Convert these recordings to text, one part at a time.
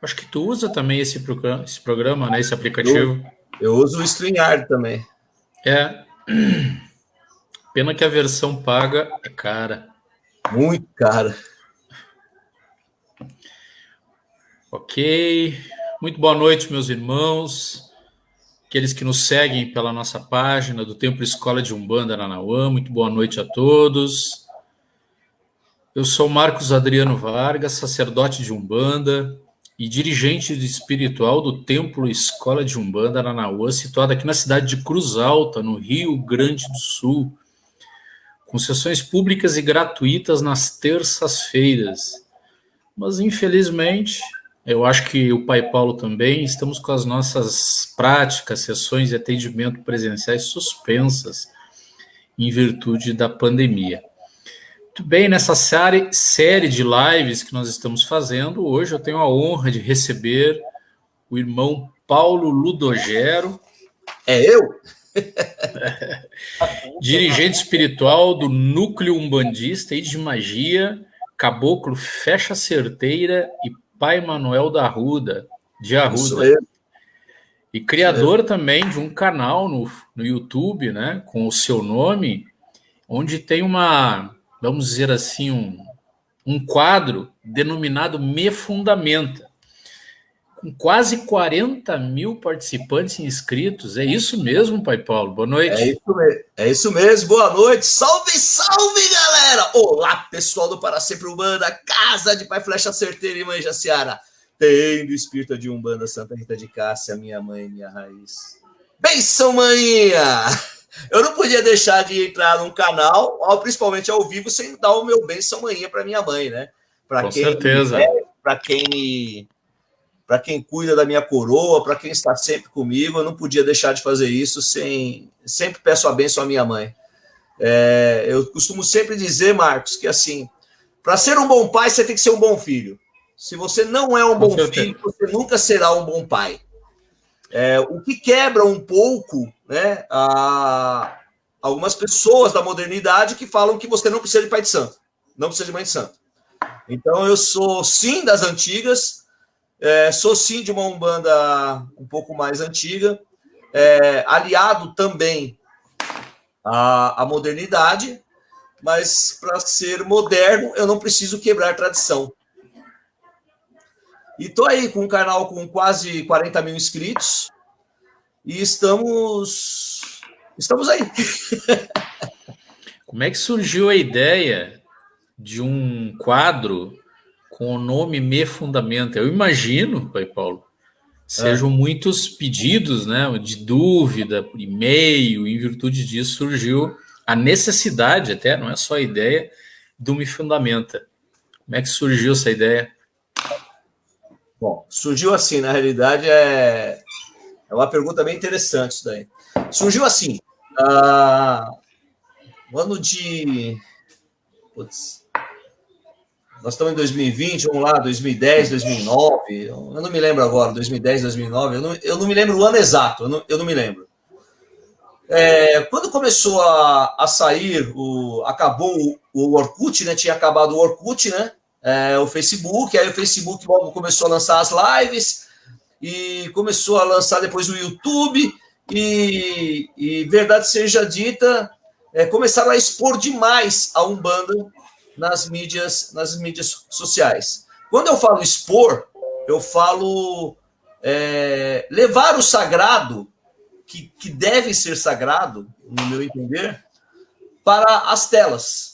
Acho que tu usa também esse programa, né? Esse aplicativo. Eu uso o StreamYard também. É. Pena que a versão paga é cara. Muito cara. Ok. Muito boa noite, meus irmãos. Aqueles que nos seguem pela nossa página do Templo Escola de Umbanda Nanauã. Muito boa noite a todos. Eu sou Marcos Adriano Vargas, sacerdote de Umbanda e dirigente espiritual do Templo Escola de Umbanda Nanauã, situado aqui na cidade de Cruz Alta, no Rio Grande do Sul, com sessões públicas e gratuitas nas terças-feiras. Mas, infelizmente, eu acho que o Pai Paulo também, estamos com as nossas práticas, sessões de atendimento presenciais suspensas em virtude da pandemia. Muito bem, nessa série de lives que nós estamos fazendo, hoje eu tenho a honra de receber o irmão Paulo Ludogero. É eu? Dirigente espiritual do Núcleo Umbandista e de Magia, Caboclo Fecha Certeira e Pai Manuel da Arruda, de Arruda. Isso E criador também de um canal no YouTube, né, com o seu nome, onde tem vamos dizer assim, um quadro denominado Me Fundamenta, com quase 40 mil participantes inscritos. É isso mesmo, Pai Paulo? Boa noite. É isso mesmo. Boa noite. Salve, salve, galera! Olá, pessoal do Para Sempre Umbanda, Casa de Pai Flecha Certeira e Mãe Jaciara. Tendo o espírito de Umbanda, Santa Rita de Cássia, minha mãe, minha raiz. Benção, manhinha! Eu não podia deixar de entrar num canal, principalmente ao vivo, sem dar o meu benção, manhinha, para minha mãe, né? Com certeza. Para quem cuida da minha coroa, para quem está sempre comigo, eu não podia deixar de fazer isso sempre peço a bênção à minha mãe. Eu costumo sempre dizer, Marcos, que assim, para ser um bom pai, você tem que ser um bom filho. Se você não é um bom filho, você nunca será um bom pai. O que quebra um pouco, né, algumas pessoas da modernidade que falam que você não precisa de pai de santo, não precisa de mãe de santo. Então, eu sou, sim, das antigas, sou sim de uma Umbanda um pouco mais antiga, aliado também à modernidade, mas para ser moderno eu não preciso quebrar tradição. E estou aí com um canal com quase 40 mil inscritos e estamos aí. Como é que surgiu a ideia de um quadro com o nome Me Fundamenta? Eu imagino, Pai Paulo, sejam muitos pedidos, né, de dúvida, por e-mail, em virtude disso surgiu a necessidade, até, não é só a ideia, do Me Fundamenta. Como é que surgiu essa ideia? Bom, surgiu assim, na realidade é uma pergunta bem interessante isso daí. Surgiu assim, no ano de... nós estamos em 2020, vamos lá, 2010, 2009, eu não me lembro agora, 2010, 2009, eu não me lembro o ano exato, eu não me lembro. Quando começou a sair, acabou o Orkut, né? Tinha acabado o Orkut, né? O Facebook, aí o Facebook logo começou a lançar as lives e começou a lançar depois o YouTube e verdade seja dita, começaram a expor demais a Umbanda nas mídias sociais. Quando eu falo expor, eu falo levar o sagrado, que deve ser sagrado, no meu entender, para as telas,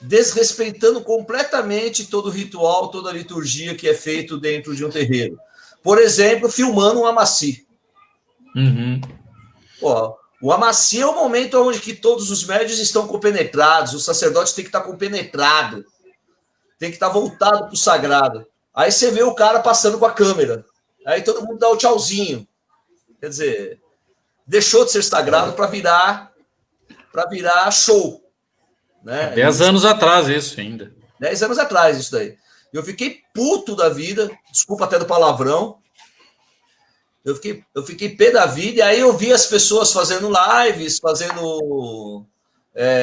desrespeitando completamente todo o ritual, toda a liturgia que é feito dentro de um terreiro. Por exemplo, filmando um amaci. Uhum. O amaci é o momento onde que todos os médios estão compenetrados, o sacerdote tem que estar compenetrado, tem que estar voltado para o sagrado. Aí você vê o cara passando com a câmera, aí todo mundo dá o tchauzinho. Quer dizer, deixou de ser sagrado para virar show. Né? 10 anos atrás isso ainda. 10 anos atrás isso daí. Eu fiquei puto da vida, desculpa até do palavrão, eu fiquei pé da vida, e aí eu vi as pessoas fazendo lives, fazendo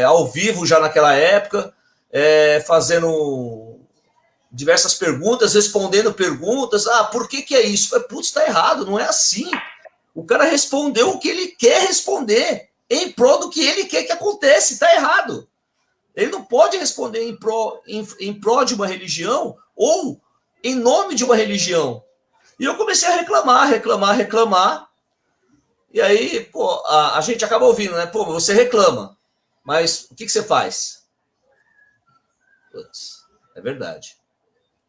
ao vivo já naquela época, fazendo diversas perguntas, respondendo perguntas. Ah, por que é isso? Eu falei, putz, está errado, não é assim. O cara respondeu o que ele quer responder, em prol do que ele quer que aconteça, está errado. Ele não pode responder em prol de uma religião ou em nome de uma religião. E eu comecei a reclamar. E aí, pô, a gente acaba ouvindo, né? Pô, você reclama, mas o que você faz? Putz, é verdade.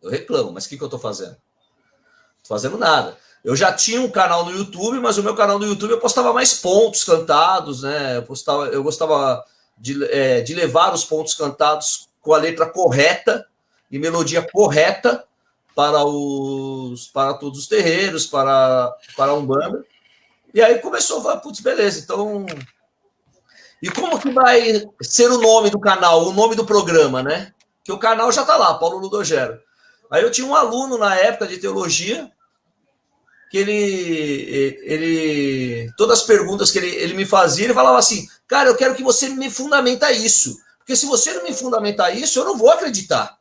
Eu reclamo, mas o que eu estou fazendo? Não estou fazendo nada. Eu já tinha um canal no YouTube, mas o meu canal no YouTube eu postava mais pontos cantados, né? Eu gostava de levar os pontos cantados com a letra correta e melodia correta para todos os terreiros, para a Umbanda. E aí começou a falar, putz, beleza, então... E como que vai ser o nome do canal, o nome do programa, né? Que o canal já está lá, Paulo Ludogero. Aí eu tinha um aluno na época de teologia, que ele todas as perguntas que ele me fazia, ele falava assim, cara, eu quero que você me fundamenta isso. Porque se você não me fundamentar isso, eu não vou acreditar.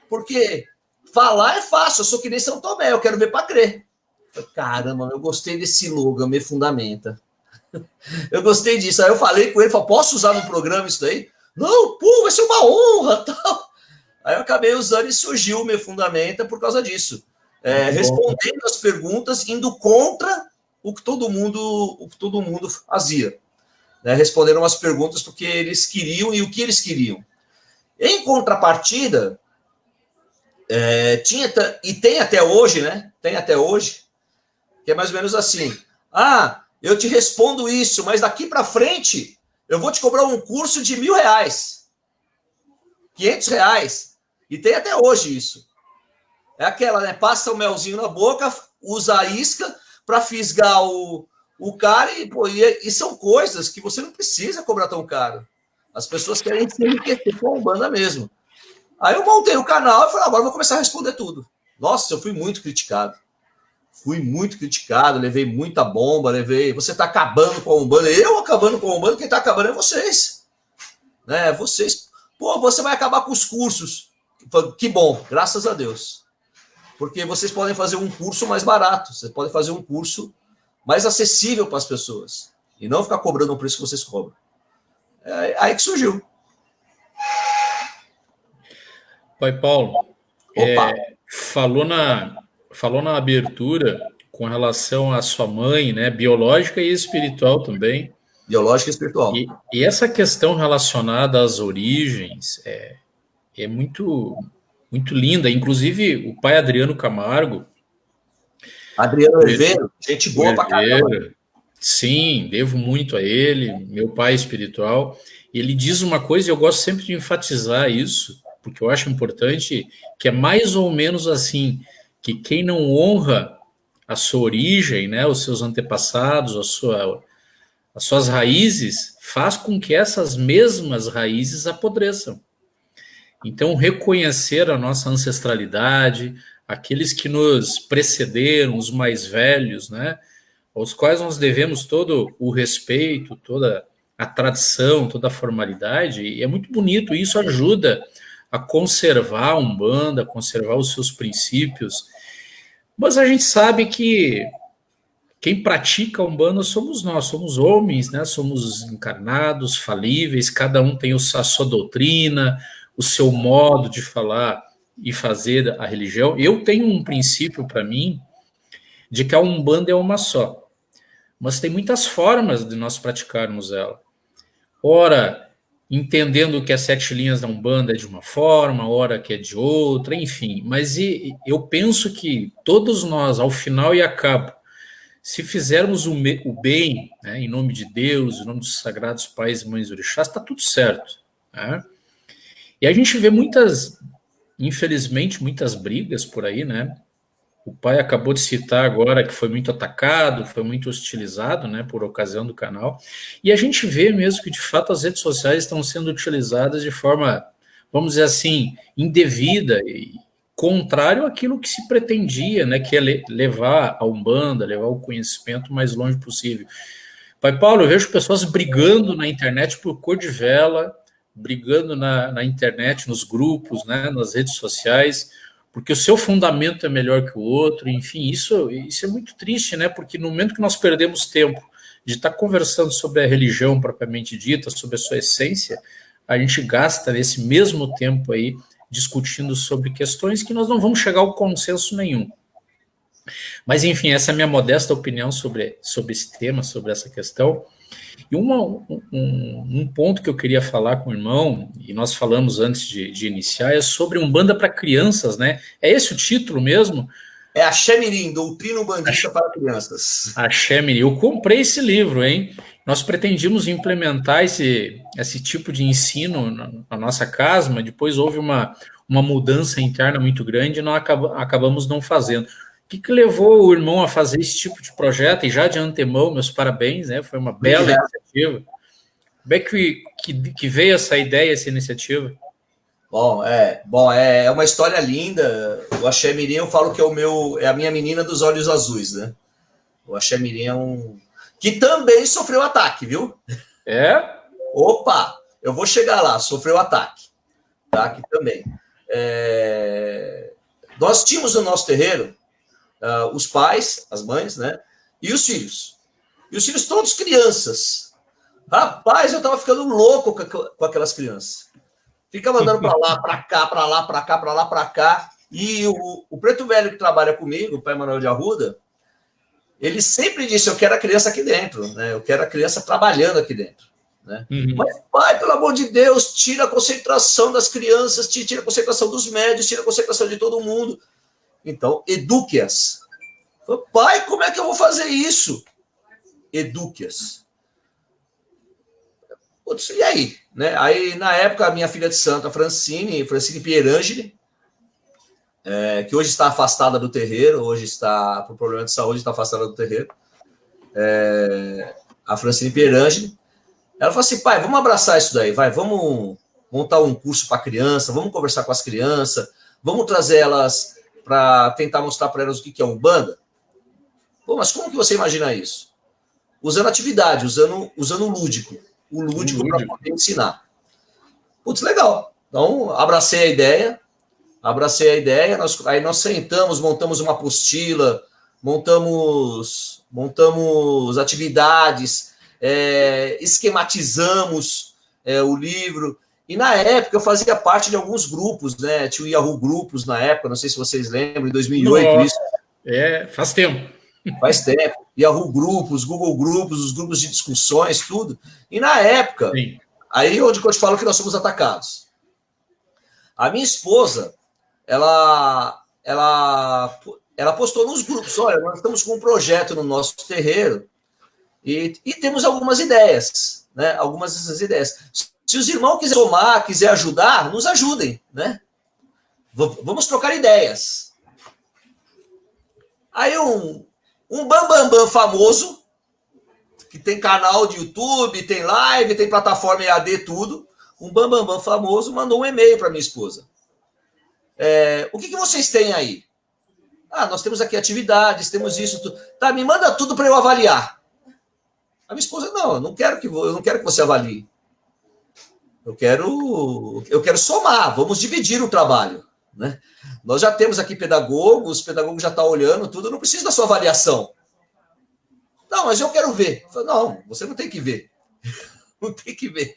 Porque falar é fácil, eu sou que nem São Tomé, eu quero ver para crer. Caramba, eu gostei desse slogan, me fundamenta. Eu gostei disso. Aí eu falei com ele, falei, posso usar no programa isso daí? Não, pô, vai ser uma honra, tal. Aí eu acabei usando e surgiu o Me Fundamenta por causa disso. Respondendo as perguntas, indo contra o que todo mundo fazia. Né? Responderam as perguntas porque eles queriam e o que eles queriam. Em contrapartida, tinha, e tem até hoje, né? Tem até hoje, que é mais ou menos assim. Ah, eu te respondo isso, mas daqui para frente eu vou te cobrar um curso de R$1.000, R$500. E tem até hoje isso. É aquela, né? Passa o melzinho na boca, usa a isca para fisgar o cara e são coisas que você não precisa cobrar tão caro. As pessoas querem se enriquecer com a Umbanda mesmo. Aí eu montei o canal e falei, agora eu vou começar a responder tudo. Nossa, eu fui muito criticado. Levei muita bomba, você está acabando com a Umbanda. Eu acabando com a Umbanda, quem está acabando é vocês. Né? Vocês. Pô, você vai acabar com os cursos. Que bom, graças a Deus. Porque vocês podem fazer um curso mais barato, vocês podem fazer um curso mais acessível para as pessoas. E não ficar cobrando o preço que vocês cobram. É aí que surgiu. Pai Paulo, falou na abertura com relação à sua mãe, né, biológica e espiritual também. Biológica e espiritual. E essa questão relacionada às origens é muito, muito linda. Inclusive, o pai Adriano Camargo... Adriano Herveiro, gente boa pra caramba. Sim, devo muito a ele, meu pai espiritual. Ele diz uma coisa, e eu gosto sempre de enfatizar isso, porque eu acho importante, que é mais ou menos assim, que quem não honra a sua origem, né, os seus antepassados, as suas raízes, faz com que essas mesmas raízes apodreçam. Então, reconhecer a nossa ancestralidade, aqueles que nos precederam, os mais velhos, né, aos quais nós devemos todo o respeito, toda a tradição, toda a formalidade, e é muito bonito, e isso ajuda a conservar a Umbanda, a conservar os seus princípios. Mas a gente sabe que quem pratica a Umbanda somos nós, somos homens, né? Somos encarnados, falíveis, cada um tem a sua doutrina, o seu modo de falar e fazer a religião. Eu tenho um princípio para mim de que a Umbanda é uma só, mas tem muitas formas de nós praticarmos ela. Ora, entendendo que as 7 linhas da Umbanda é de uma forma, ora que é de outra, enfim. Mas eu penso que todos nós, ao final e a cabo, se fizermos o bem, né, em nome de Deus, em nome dos sagrados pais e mães orixás, está tudo certo. Né? E a gente vê infelizmente, muitas brigas por aí, né? O pai acabou de citar agora que foi muito atacado, foi muito hostilizado, né, por ocasião do canal. E a gente vê mesmo que, de fato, as redes sociais estão sendo utilizadas de forma, vamos dizer assim, indevida e contrário àquilo que se pretendia, né, que é levar a Umbanda, levar o conhecimento o mais longe possível. Pai Paulo, eu vejo pessoas brigando na internet por cor de vela, brigando na internet, nos grupos, né, nas redes sociais, porque o seu fundamento é melhor que o outro, enfim, isso é muito triste, né? Porque no momento que nós perdemos tempo de estar conversando sobre a religião propriamente dita, sobre a sua essência, a gente gasta esse mesmo tempo aí discutindo sobre questões que nós não vamos chegar ao consenso nenhum. Mas, enfim, essa é a minha modesta opinião sobre esse tema, sobre essa questão. E um ponto que eu queria falar com o irmão, e nós falamos antes de iniciar, é sobre Umbanda para crianças, né? É esse o título mesmo? É Axé Mirim, Doutrina Umbandista para Crianças. Axé Mirim. Eu comprei esse livro, hein? Nós pretendíamos implementar esse tipo de ensino na nossa casa, mas depois houve uma mudança interna muito grande e nós acabamos não fazendo. O que levou o irmão a fazer esse tipo de projeto? E já de antemão, meus parabéns, né? Foi uma bela iniciativa. Como é que veio essa ideia, essa iniciativa? Bom, é uma história linda. O Axé Mirim, eu falo que é a minha menina dos olhos azuis, né? O Axé Mirim é que também sofreu ataque, viu? É? Opa, eu vou chegar lá, sofreu ataque. Tá? Aqui também. Nós tínhamos no nosso terreiro os pais, as mães, né? E os filhos. E os filhos todos crianças. Rapaz, eu tava ficando louco com aquelas crianças. Ficava andando para lá, para cá, para lá, para cá, para lá, para cá. E o preto velho que trabalha comigo, o pai Manuel de Arruda, ele sempre disse, eu quero a criança aqui dentro, né? Eu quero a criança trabalhando aqui dentro. Né? Uhum. Mas, pai, pelo amor de Deus, tira a concentração das crianças, tira a concentração dos médios, tira a concentração de todo mundo. Então, eduque-as. Pai, como é que eu vou fazer isso? Eduque-as. Putz, e aí? Né? Aí, na época, a minha filha de santo, a Francine Pierangeli, que hoje está afastada do terreiro, hoje está, por problema de saúde, está afastada do terreiro, a Francine Pierangeli, ela falou assim, pai, vamos abraçar isso daí, vamos montar um curso para criança, vamos conversar com as crianças, vamos trazer elas para tentar mostrar para elas o que é Umbanda. Pô, mas como que você imagina isso? Usando atividade, usando o lúdico para poder ensinar. Putz, legal. Então, abracei a ideia, aí nós sentamos, montamos uma apostila, montamos atividades, esquematizamos o livro. E na época eu fazia parte de alguns grupos, né? Tinha o Yahoo Grupos na época, não sei se vocês lembram, em 2008. Nossa, isso. Faz tempo. Faz tempo. Yahoo Grupos, Google Grupos, os grupos de discussões, tudo. E na época, sim, aí onde eu te falo que nós somos atacados. A minha esposa, ela postou nos grupos, olha, nós estamos com um projeto no nosso terreiro e temos algumas ideias, né? Algumas dessas ideias. Se os irmãos quiserem somar, quiser ajudar, nos ajudem, né? Vamos trocar ideias. Aí um bambambam famoso, que tem canal de YouTube, tem live, tem plataforma EAD, tudo, um bambambam famoso mandou um e-mail para minha esposa. O que vocês têm aí? Nós temos aqui atividades, temos isso, tudo. Tá, me manda tudo para eu avaliar. A minha esposa, não, eu não quero que você avalie. Eu quero somar, vamos dividir o trabalho. Né? Nós já temos aqui pedagogos, os pedagogos já estão olhando tudo, eu não preciso da sua avaliação. Não, mas eu quero ver. Eu falo, não, você não tem que ver. Não tem que ver.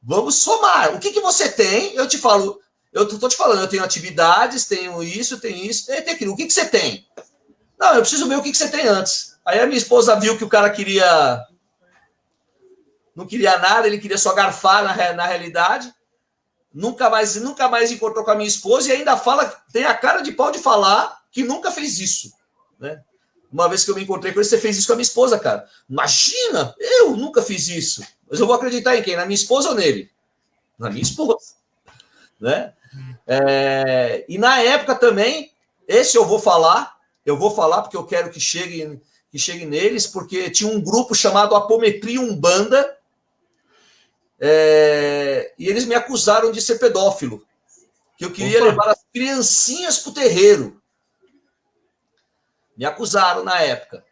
Vamos somar. O que você tem? Eu te falo, eu estou te falando, eu tenho atividades, tenho isso, tem aquilo. O que você tem? Não, eu preciso ver o que você tem antes. Aí a minha esposa viu que o cara não queria nada, ele queria só garfar na realidade. Nunca mais encontrou com a minha esposa e ainda tem a cara de pau de falar que nunca fez isso. Né? Uma vez que eu me encontrei com ele, você fez isso com a minha esposa, cara. Imagina, eu nunca fiz isso. Mas eu vou acreditar em quem? Na minha esposa ou nele? Na minha esposa. Né? E na época também, esse eu vou falar porque eu quero que chegue neles, porque tinha um grupo chamado Apometria Umbanda, e eles me acusaram de ser pedófilo, que eu queria levar as criancinhas para o terreiro. Me acusaram na época.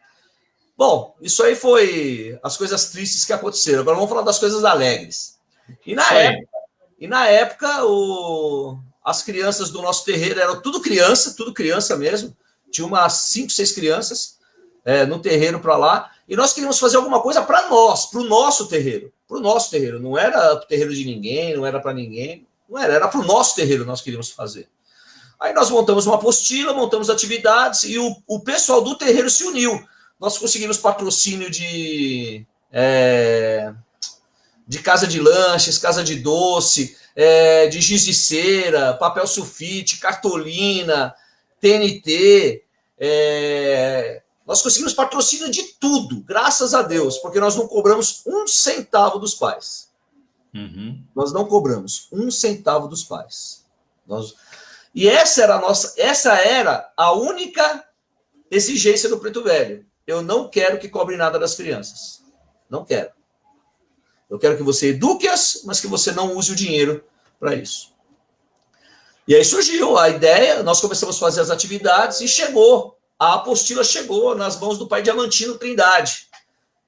Bom, isso aí foi as coisas tristes que aconteceram. Agora vamos falar das coisas alegres. E na época as crianças do nosso terreiro eram tudo criança mesmo. Tinha umas 5, 6 crianças no terreiro para lá. E nós queríamos fazer alguma coisa para nós, para o nosso terreiro. Para o nosso terreiro. Não era o terreiro de ninguém, não era para ninguém. Não era para o nosso terreiro que nós queríamos fazer. Aí nós montamos uma apostila, montamos atividades e o pessoal do terreiro se uniu. Nós conseguimos patrocínio de casa de lanches, casa de doce, de giz de cera, papel sulfite, cartolina, TNT. Nós conseguimos patrocínio de tudo, graças a Deus, porque nós não cobramos 1 centavo dos pais. Uhum. Nós não cobramos 1 centavo dos pais. E essa era a única exigência do Preto Velho. Eu não quero que cobre nada das crianças. Não quero. Eu quero que você eduque-as, mas que você não use o dinheiro para isso. E aí surgiu a ideia, nós começamos a fazer as atividades e a apostila chegou nas mãos do pai Diamantino Trindade,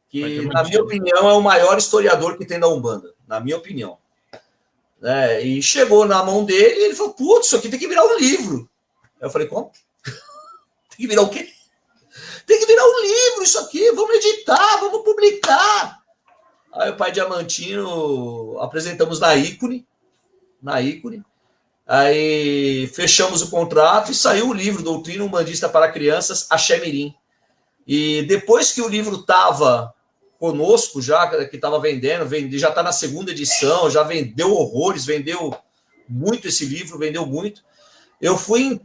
que, na minha opinião, é o maior historiador que tem da Umbanda, na minha opinião. E chegou na mão dele e ele falou, putz, isso aqui tem que virar um livro. Eu falei, como? Tem que virar o quê? Tem que virar um livro isso aqui, vamos editar, vamos publicar. Aí o pai Diamantino apresentamos na Ícone, aí fechamos o contrato e saiu o livro Doutrina Umbandista para Crianças, Axé Mirim. E depois que o livro estava conosco, já que estava vendendo, já está na 2ª edição, já vendeu horrores, vendeu muito esse livro, vendeu muito. Eu fui em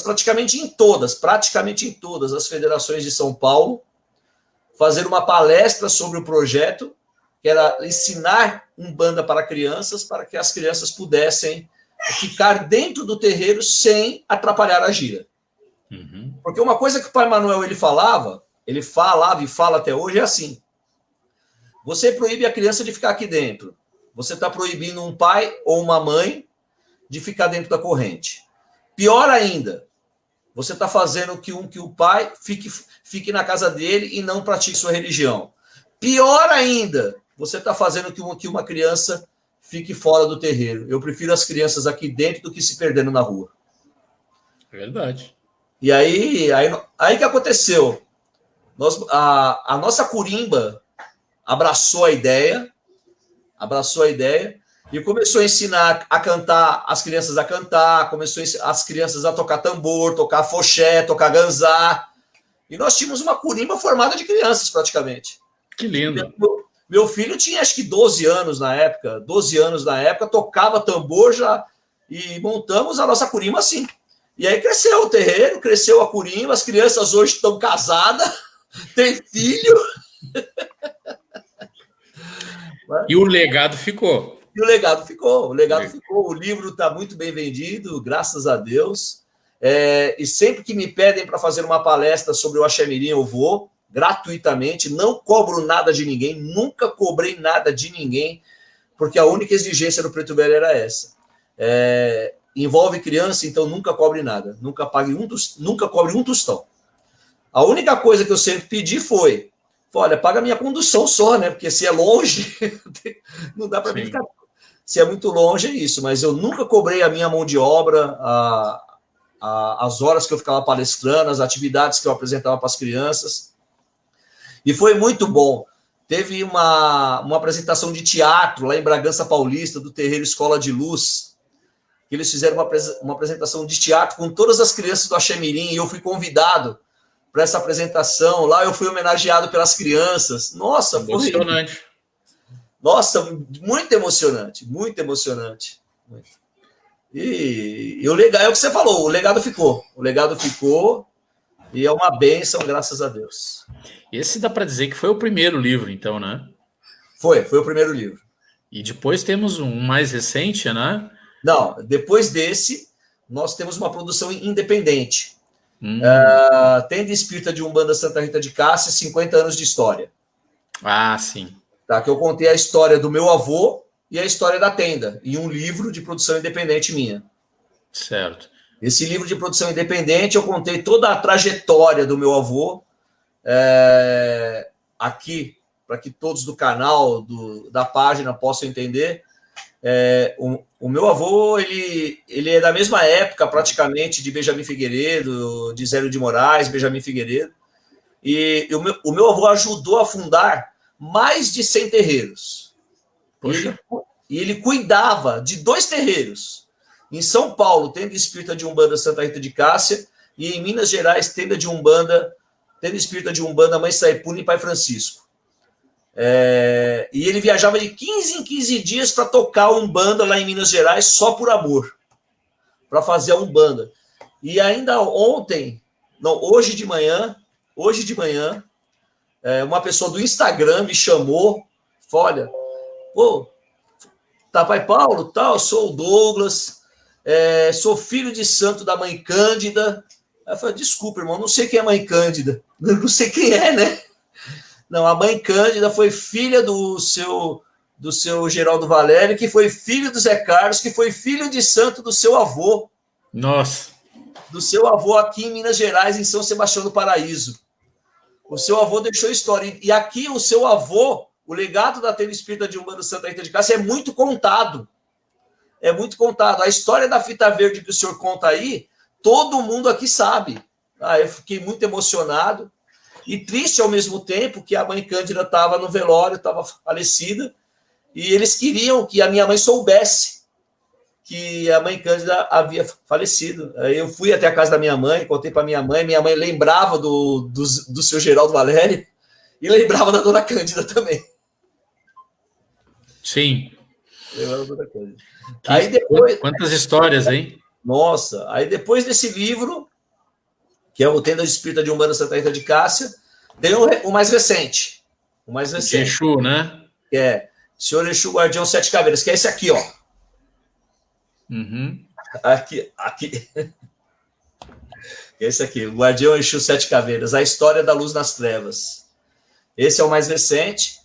praticamente em todas as federações de São Paulo, fazer uma palestra sobre o projeto, que era ensinar Umbanda para crianças, para que as crianças pudessem ficar dentro do terreiro sem atrapalhar a gira. Uhum. Porque uma coisa que o pai Manuel ele falava e fala até hoje é assim: você proíbe a criança de ficar aqui dentro, você está proibindo um pai ou uma mãe de ficar dentro da corrente. Pior ainda, você está fazendo que o pai fique na casa dele e não pratique sua religião. Pior ainda, você está fazendo que uma criança fique fora do terreiro. Eu prefiro as crianças aqui dentro do que se perdendo na rua. É verdade. E aí que aconteceu? A nossa Curimba abraçou a ideia e começou a ensinar a cantar, as crianças a cantar, começou as crianças a tocar tambor, tocar afoxé, tocar ganzá. E nós tínhamos uma Curimba formada de crianças, praticamente. Que lindo. Meu filho tinha acho que 12 anos na época, tocava tambor já, e montamos a nossa Curimba assim. E aí cresceu o terreiro, cresceu a Curimba, as crianças hoje estão casadas, têm filho. E o legado ficou. O legado ficou, o livro está muito bem vendido, graças a Deus. E sempre que me pedem para fazer uma palestra sobre o Axé Mirim, eu vou, gratuitamente, não cobro nada de ninguém, nunca cobrei nada de ninguém, porque a única exigência do Preto Velho era essa. Envolve criança, então nunca cobre nada, nunca cobre um tostão. A única coisa que eu sempre pedi foi, olha, paga a minha condução só, né? Porque se é longe, não dá para mim ficar. Se é muito longe, é isso, mas eu nunca cobrei a minha mão de obra, as horas que eu ficava palestrando, as atividades que eu apresentava para as crianças. E foi muito bom. Teve uma apresentação de teatro lá em Bragança Paulista, do Terreiro Escola de Luz, que eles fizeram uma apresentação de teatro com todas as crianças do Axé Mirim, e eu fui convidado para essa apresentação. Lá eu fui homenageado pelas crianças. Nossa, emocionante. Nossa, muito emocionante, muito emocionante. E o legal é o que você falou, o legado ficou e é uma bênção, graças a Deus. Esse dá para dizer que foi o primeiro livro, então, né? Foi o primeiro livro. E depois temos um mais recente, né? Não, depois desse, nós temos uma produção independente. Tenda Espírita de Umbanda Santa Rita de Cássia, 50 anos de história. Ah, sim. Tá, que eu contei a história do meu avô e a história da tenda, em um livro de produção independente minha. Certo. Esse livro de produção independente, eu contei toda a trajetória do meu avô, aqui, para que todos do canal, da página, possam entender. O meu avô, ele é da mesma época, praticamente, de Benjamin Figueiredo, de Zélio de Moraes, Benjamin Figueiredo. E o meu avô ajudou a fundar mais de 100 terreiros. E ele cuidava de 2 terreiros. Em São Paulo, tenda espírita de Umbanda Santa Rita de Cássia, e em Minas Gerais, tenda espírita de Umbanda Mãe Saipuna e Pai Francisco. E ele viajava de 15 em 15 dias para tocar Umbanda lá em Minas Gerais, só por amor, para fazer a Umbanda. E ainda hoje de manhã, uma pessoa do Instagram me chamou, olha, pô, tá, pai Paulo, tal, sou o Douglas, sou filho de santo da mãe Cândida. Aí eu falei, desculpa, irmão, não sei quem é a mãe Cândida, não sei quem é, né? Não, a mãe Cândida foi filha do seu Geraldo Valério, que foi filho do Zé Carlos, que foi filho de santo do seu avô. Nossa! Do seu avô aqui em Minas Gerais, em São Sebastião do Paraíso. O seu avô deixou história. E aqui o seu avô, o legado da tenda espírita de Umbanda Santa Rita de Cássia é muito contado. É muito contado. A história da fita verde que o senhor conta aí, todo mundo aqui sabe. Eu fiquei muito emocionado. E triste ao mesmo tempo que a mãe Cândida estava no velório, estava falecida, e eles queriam que a minha mãe soubesse que a mãe Cândida havia falecido. Aí eu fui até a casa da minha mãe, contei para minha mãe lembrava do seu Geraldo Valério e lembrava da dona Cândida também. Sim. Lembrava da dona Cândida. Aí depois... Quantas histórias, hein? Nossa, aí depois desse livro, que é o Tenda Espírita de Umbanda Santa Rita de Cássia, tem o mais recente. O mais recente. Exu, né? Que é Senhor Exu Guardião Sete Caveiras, que é esse aqui, ó. Uhum. Aqui. Esse aqui, o Guardião Exu Sete Caveiras, a história da luz nas trevas. Esse é o mais recente.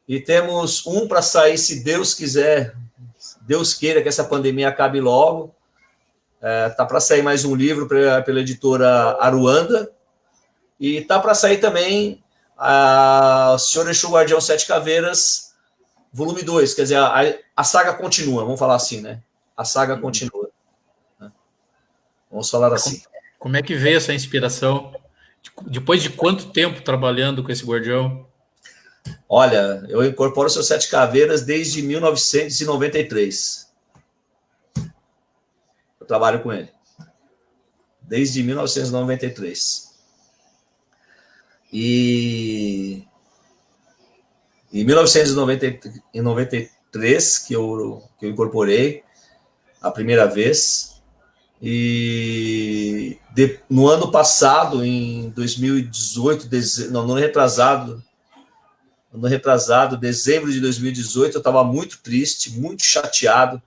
E temos um para sair, se Deus quiser, Deus queira que essa pandemia acabe logo. Tá para sair mais um livro pela editora Aruanda. E tá para sair também a Senhor Exu Guardião Sete Caveiras, volume 2. Quer dizer, a saga continua, vamos falar assim, né? A saga continua. Vamos falar assim. Como é que veio essa inspiração? Depois de quanto tempo trabalhando com esse guardião? Olha, eu incorporo o seu Sete Caveiras desde 1993. Eu trabalho com ele. Desde 1993. E em 1993 que eu incorporei a primeira vez. E no ano passado, em 2018, no ano retrasado, dezembro de 2018, eu estava muito triste, muito chateado,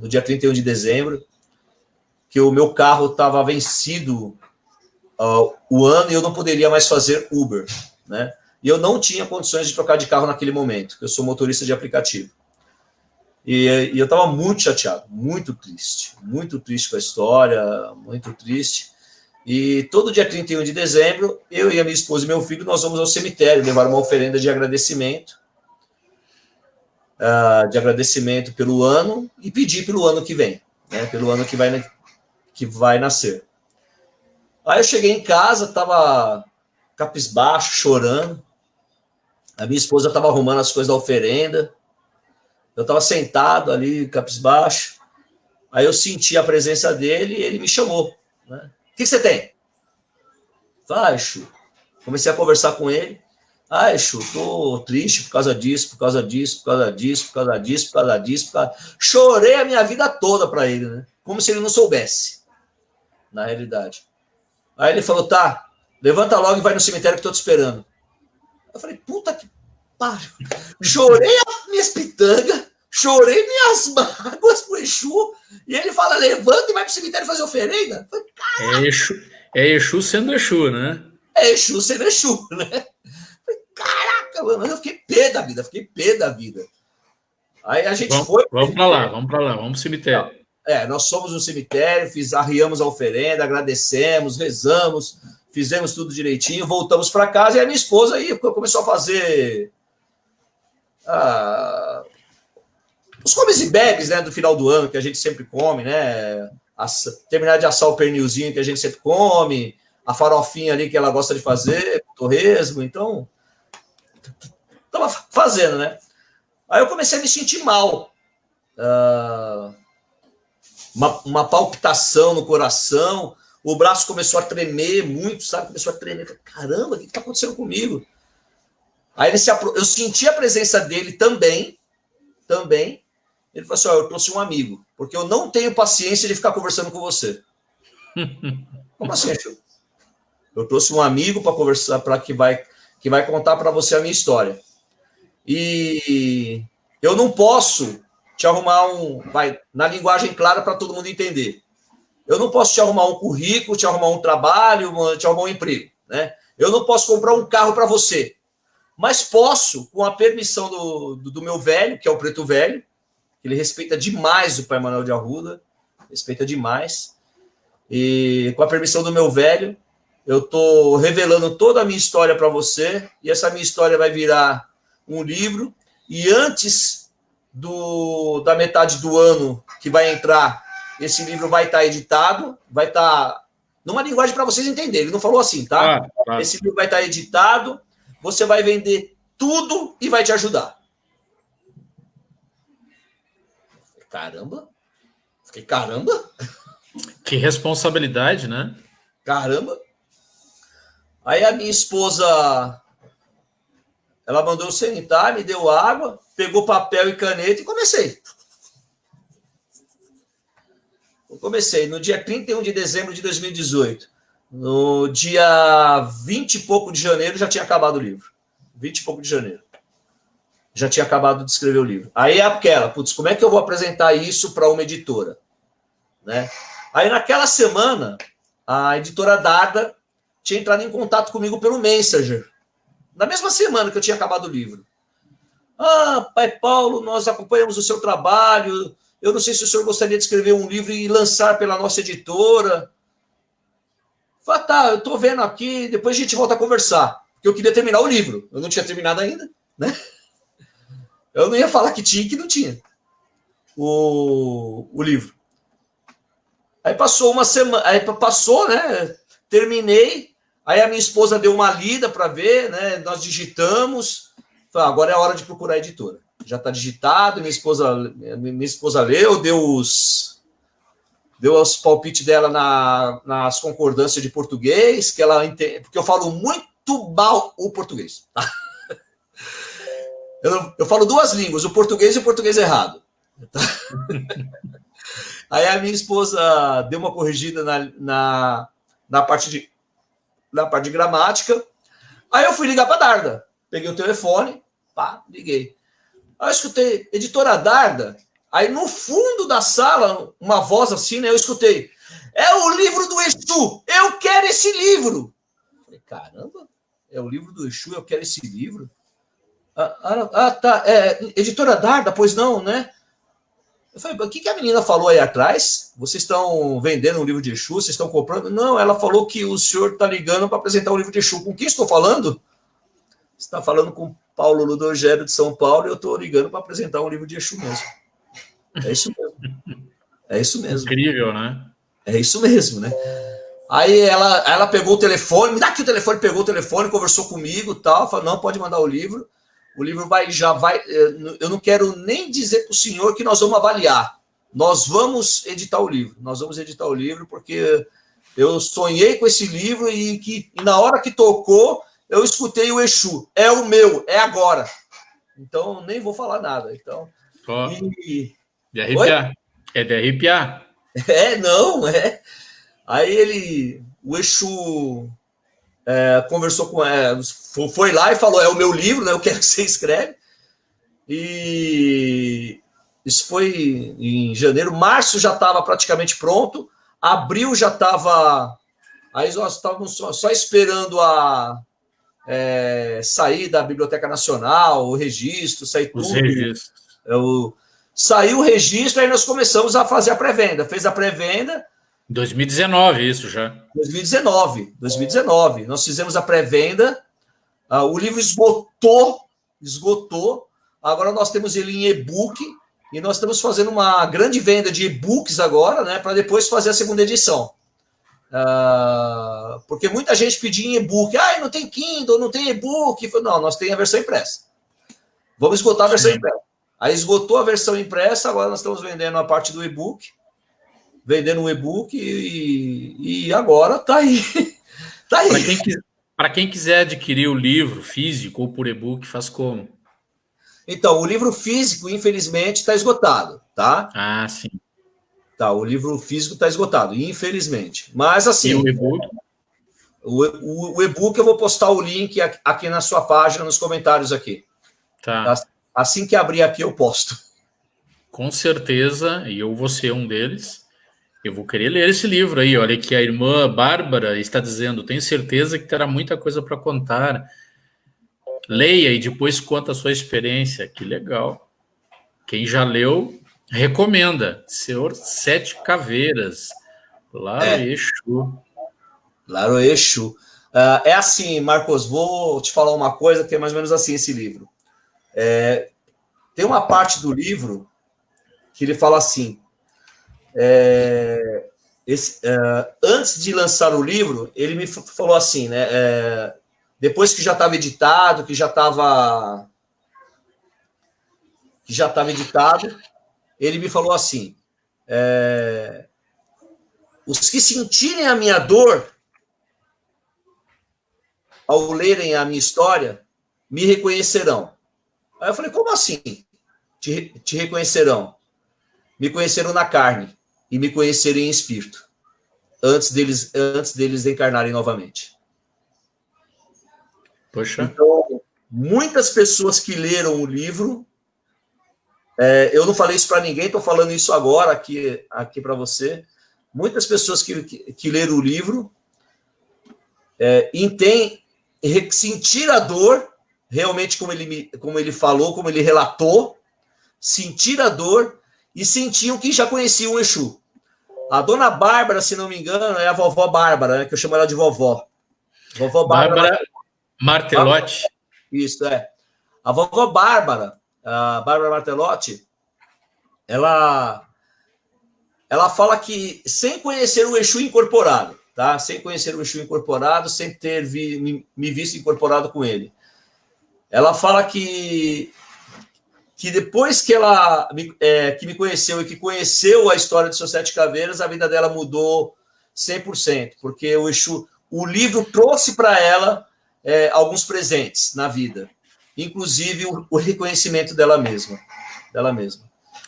no dia 31 de dezembro, que o meu carro estava vencido o ano e eu não poderia mais fazer Uber, né? E eu não tinha condições de trocar de carro naquele momento, porque eu sou motorista de aplicativo. E eu estava muito chateado, muito triste com a história, muito triste. E todo dia 31 de dezembro, eu e a minha esposa e meu filho, nós vamos ao cemitério levar uma oferenda de agradecimento pelo ano e pedir pelo ano que vem, né? Pelo ano que vai nascer. Aí eu cheguei em casa, estava cabisbaixo, chorando. A minha esposa estava arrumando as coisas da oferenda. Eu estava sentado ali, cabisbaixo. Aí eu senti a presença dele e ele me chamou, né? O que você tem? Falei, Exu. Comecei a conversar com ele. Exu, tô triste por causa disso. Chorei a minha vida toda para ele, né? Como se ele não soubesse, na realidade. Aí ele falou, tá, levanta logo e vai no cemitério que tô te esperando. Eu falei, puta que pariu. Chorei as minhas pitangas, chorei minhas mágoas pro Exu, e ele fala, levanta e vai pro cemitério fazer oferenda. Eu falei, é Exu sendo Exu, né? É Exu sendo Exu, né? Eu falei, caraca, mano, eu fiquei pé da vida. Aí a gente foi... Vamos para lá, vamos pro cemitério. Nós somos no cemitério, arriamos a oferenda, agradecemos, rezamos, fizemos tudo direitinho, voltamos para casa e a minha esposa aí começou a fazer os comes e bebes, né, do final do ano, que a gente sempre come, né? Terminar de assar o pernilzinho que a gente sempre come, a farofinha ali que ela gosta de fazer, torresmo, então... Tava fazendo, né? Aí eu comecei a me sentir mal. Uma palpitação no coração, o braço começou a tremer muito, sabe? Começou a tremer. Caramba, o que está acontecendo comigo? Aí eu senti a presença dele também. Ele falou assim, eu trouxe um amigo, porque eu não tenho paciência de ficar conversando com você. Como assim, filho? Eu trouxe um amigo para conversar, que vai contar para você a minha história. E eu não posso te arrumar na linguagem clara para todo mundo entender. Eu não posso te arrumar um currículo, te arrumar um trabalho, te arrumar um emprego, né? Eu não posso comprar um carro para você, mas posso, com a permissão do meu velho, que é o Preto Velho, ele respeita demais o Pai Manuel de Arruda, respeita demais, e com a permissão do meu velho, eu estou revelando toda a minha história para você, e essa minha história vai virar um livro, e antes da metade do ano que vai entrar, esse livro vai estar editado, vai estar numa linguagem para vocês entenderem, ele não falou assim, tá? Claro. Esse livro vai estar editado, você vai vender tudo e vai te ajudar. Caramba! Que responsabilidade, né? Caramba! Aí a minha esposa, ela mandou eu sentar, me deu água, pegou papel e caneta e comecei. Eu comecei no dia 31 de dezembro de 2018. No dia 20 e pouco de janeiro já tinha acabado o livro. 20 e pouco de janeiro. Já tinha acabado de escrever o livro. Aí é aquela, como é que eu vou apresentar isso para uma editora? Né? Aí naquela semana, a editora Darda tinha entrado em contato comigo pelo Messenger. Na mesma semana que eu tinha acabado o livro. Pai Paulo, nós acompanhamos o seu trabalho. Eu não sei se o senhor gostaria de escrever um livro e lançar pela nossa editora. Falei, tá, eu estou vendo aqui, depois a gente volta a conversar. Porque eu queria terminar o livro. Eu não tinha terminado ainda, né? Eu não ia falar que tinha e que não tinha o livro. Aí passou uma semana, né? Terminei. Aí a minha esposa deu uma lida para ver, né? Nós digitamos. Falei, agora é a hora de procurar a editora. Já está digitado, minha esposa leu, deu os palpites dela nas concordâncias de português, que ela entende, porque eu falo muito mal o português. Tá? Eu falo duas línguas, o português e o português errado. Tá? Aí a minha esposa deu uma corrigida na parte de gramática. Aí eu fui ligar para a Darda. Peguei o telefone, liguei. Aí eu escutei, editora Darda. Aí no fundo da sala, uma voz assim, né? Eu escutei. É o livro do Exu, eu quero esse livro. Eu falei, caramba, é o livro do Exu, eu quero esse livro? Tá. Editora Darda, pois não, né? Eu falei, o que a menina falou aí atrás? Vocês estão vendendo um livro de Exu? Vocês estão comprando? Não, ela falou que o senhor está ligando para apresentar um livro de Exu. Com quem estou falando? Você está falando com Paulo Ludogero de São Paulo e eu estou ligando para apresentar um livro de Exu mesmo. É isso mesmo. É isso mesmo. Incrível, né? É isso mesmo, né? Aí ela pegou o telefone, me dá aqui o telefone, pegou o telefone, conversou comigo e tal, falou, não, pode mandar o livro já vai, eu não quero nem dizer para o senhor que nós vamos avaliar, nós vamos editar o livro, porque eu sonhei com esse livro e na hora que tocou, eu escutei o Exu, é o meu, é agora, então nem vou falar nada, então... De arrepiar. Oi? É de arrepiar. Aí o Exu conversou com ela, foi lá e falou, é o meu livro, né? Eu quero que você escreve. E isso foi em janeiro. Março já estava praticamente pronto. Abril já estava... Aí nós estávamos só esperando sair da Biblioteca Nacional, o registro, sair tudo. Os registros. Saiu o registro, aí nós começamos a fazer a pré-venda. Fez a pré-venda. 2019, isso já. 2019. Nós fizemos a pré-venda. O livro esgotou. Agora nós temos ele em e-book. e nós estamos fazendo uma grande venda de e-books agora, né, para depois fazer a segunda edição. Porque muita gente pedia em e-book, não tem Kindle, não tem e-book. Não, nós temos a versão impressa. Vamos esgotar a versão impressa. Aí esgotou a versão impressa, agora nós estamos vendendo a parte do e-book, vendendo um e-book e agora tá aí. Tá aí. Para quem quiser adquirir o livro físico ou por e-book, faz como? Então, o livro físico, infelizmente, está esgotado, tá? Ah, sim. Tá, o livro físico está esgotado, infelizmente. Mas, assim... E o e-book? O e-book eu vou postar o link aqui na sua página, nos comentários aqui. Tá. Assim que abrir aqui, eu posto. Com certeza, e eu vou ser um deles. Eu vou querer ler esse livro aí. Olha que a irmã Bárbara está dizendo, tenho certeza que terá muita coisa para contar. Leia e depois conta a sua experiência. Que legal. Quem já leu, recomenda. Senhor Sete Caveiras. Laroeixo. Laroeixo. É assim, Marcos, vou te falar uma coisa que é mais ou menos assim esse livro. Tem uma parte do livro que ele fala assim, antes de lançar o livro, ele me falou assim, né? Depois que já estava editado, que já estava editado, ele me falou assim, os que sentirem a minha dor ao lerem a minha história, me reconhecerão. Aí eu falei, como assim? Te reconhecerão? Me conheceram na carne e me conheceram em espírito, antes deles encarnarem novamente. Poxa. Então, muitas pessoas que leram o livro, eu não falei isso para ninguém, estou falando isso agora aqui para você. Muitas pessoas que leram o livro sentir a dor, realmente como ele falou, como ele relatou, sentir a dor e sentiam que já conheciam o Exu. A dona Bárbara, se não me engano, é a vovó Bárbara, né, que eu chamo ela de vovó. Vovó Bárbara Martelotti. Isso, A vovó Bárbara, a Bárbara Martelotti, ela fala que sem conhecer o Exu incorporado, tá? Sem conhecer o Exu incorporado, sem ter me visto incorporado com ele. Ela fala que depois que ela que me conheceu e que conheceu a história de Seus Sete Caveiras, a vida dela mudou 100%, porque o Exu, o livro trouxe para ela alguns presentes na vida, inclusive o reconhecimento dela mesma.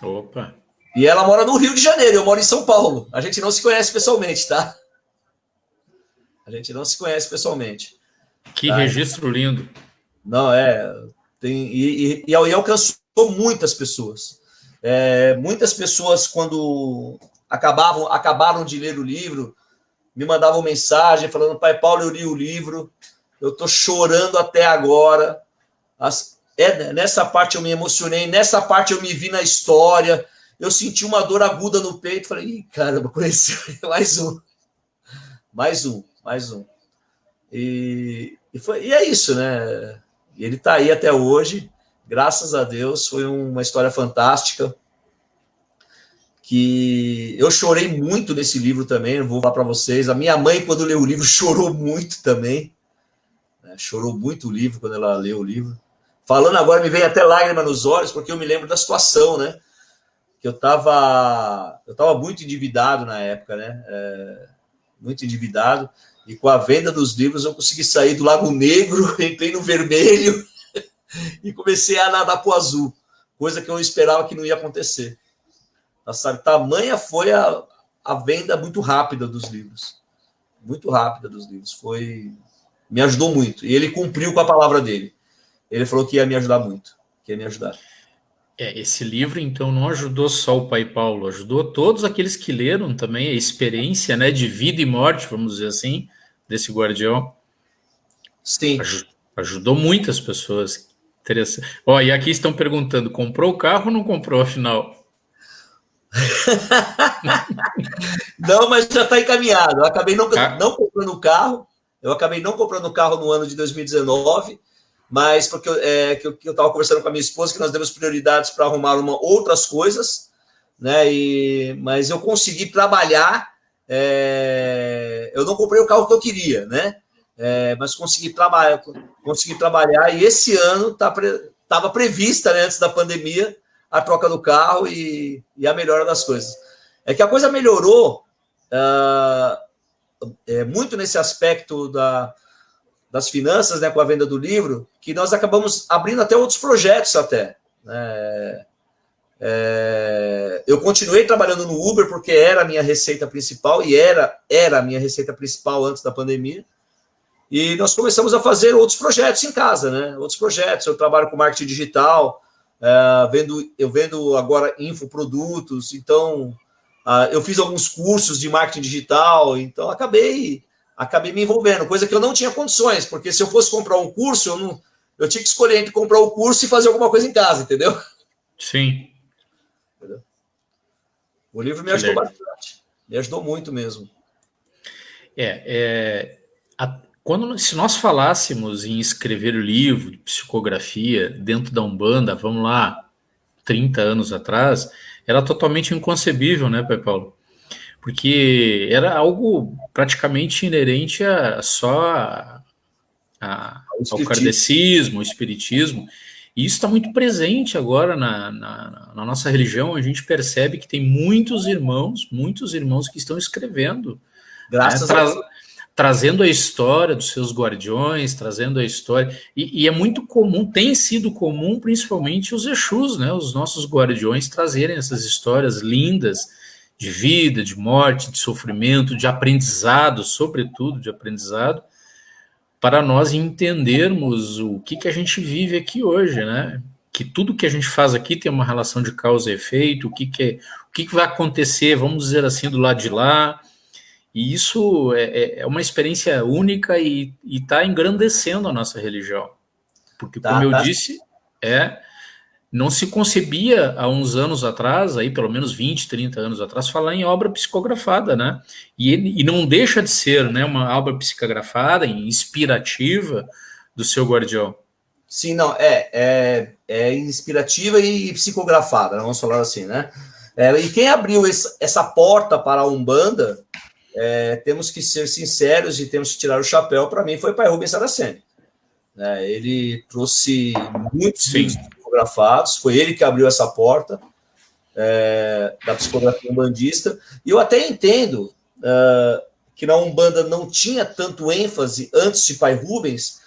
Opa! E ela mora no Rio de Janeiro, eu moro em São Paulo. A gente não se conhece pessoalmente, tá? A gente não se conhece pessoalmente. Que registro lindo. Não, e alcançou muitas pessoas. Muitas pessoas, quando acabaram de ler o livro, me mandavam mensagem falando, Pai Paulo, eu li o livro, eu estou chorando até agora. Nessa parte eu me emocionei, nessa parte eu me vi na história, eu senti uma dor aguda no peito, falei, ih, caramba, conheci mais um. E é isso, né? E ele está aí até hoje, graças a Deus, foi uma história fantástica, que eu chorei muito nesse livro também, vou falar para vocês. A minha mãe, quando leu o livro, chorou muito também, né? Chorou muito o livro, quando ela leu o livro. Falando agora, me vem até lágrima nos olhos, porque eu me lembro da situação, né? Que eu estava muito endividado na época, né? Muito endividado, e com a venda dos livros eu consegui sair do Lago Negro, entrei no vermelho e comecei a nadar para o azul, coisa que eu esperava que não ia acontecer. Sabe? Tamanha foi a venda muito rápida dos livros. Me ajudou muito. E ele cumpriu com a palavra dele. Ele falou que ia me ajudar muito, que ia me ajudar. Esse livro, então, não ajudou só o Pai Paulo, ajudou todos aqueles que leram também a experiência, né, de vida e morte, vamos dizer assim, desse guardião. Sim. Ajudou muitas pessoas. Interessante. E aqui estão perguntando, comprou o carro ou não comprou, afinal? Não, mas já está encaminhado. Eu acabei não comprando o carro. Eu acabei não comprando o carro no ano de 2019. mas porque que eu estava conversando com a minha esposa que nós demos prioridades para arrumar outras coisas, né? Mas eu consegui trabalhar. Eu não comprei o carro que eu queria, né? Mas consegui trabalhar e esse ano estava prevista, né, antes da pandemia, a troca do carro e a melhora das coisas. É que a coisa melhorou muito nesse aspecto das finanças, né, com a venda do livro, que nós acabamos abrindo até outros projetos até. Eu continuei trabalhando no Uber porque era a minha receita principal e era a minha receita principal antes da pandemia. E nós começamos a fazer outros projetos em casa, né? Outros projetos. Eu trabalho com marketing digital, eu vendo agora infoprodutos, então eu fiz alguns cursos de marketing digital, então acabei me envolvendo, coisa que eu não tinha condições, porque se eu fosse comprar um curso, eu tinha que escolher entre comprar o curso e fazer alguma coisa em casa, entendeu? Sim. Entendeu? O livro me ajudou bastante, me ajudou muito mesmo. Se nós falássemos em escrever livro de psicografia dentro da Umbanda, vamos lá, 30 anos atrás, era totalmente inconcebível, né, Pai Paulo? Porque era algo praticamente inerente ao kardecismo, ao espiritismo, e isso está muito presente agora na nossa religião. A gente percebe que tem muitos irmãos que estão escrevendo, graças a Deus, trazendo a história dos seus guardiões, trazendo a história, e é muito comum, tem sido comum, principalmente os Exus, né, os nossos guardiões, trazerem essas histórias lindas de vida, de morte, de sofrimento, de aprendizado, sobretudo de aprendizado, para nós entendermos o que a gente vive aqui hoje, né? Que tudo que a gente faz aqui tem uma relação de causa e efeito, o que vai acontecer, vamos dizer assim, do lado de lá. E isso é uma experiência única e está engrandecendo a nossa religião. Porque, como eu disse, não se concebia há uns anos atrás, aí pelo menos 20, 30 anos atrás, falar em obra psicografada, né? E não deixa de ser, né, uma obra psicografada, inspirativa do seu guardião. Sim, não, é inspirativa e psicografada, vamos falar assim, né? E quem abriu essa porta para a Umbanda, temos que ser sinceros e temos que tirar o chapéu, para mim, foi o Pai Rubens Saraceni. Ele trouxe muitos livros psicografados, foi ele que abriu essa porta da psicografia umbandista, e eu até entendo que na Umbanda não tinha tanto ênfase antes de Pai Rubens,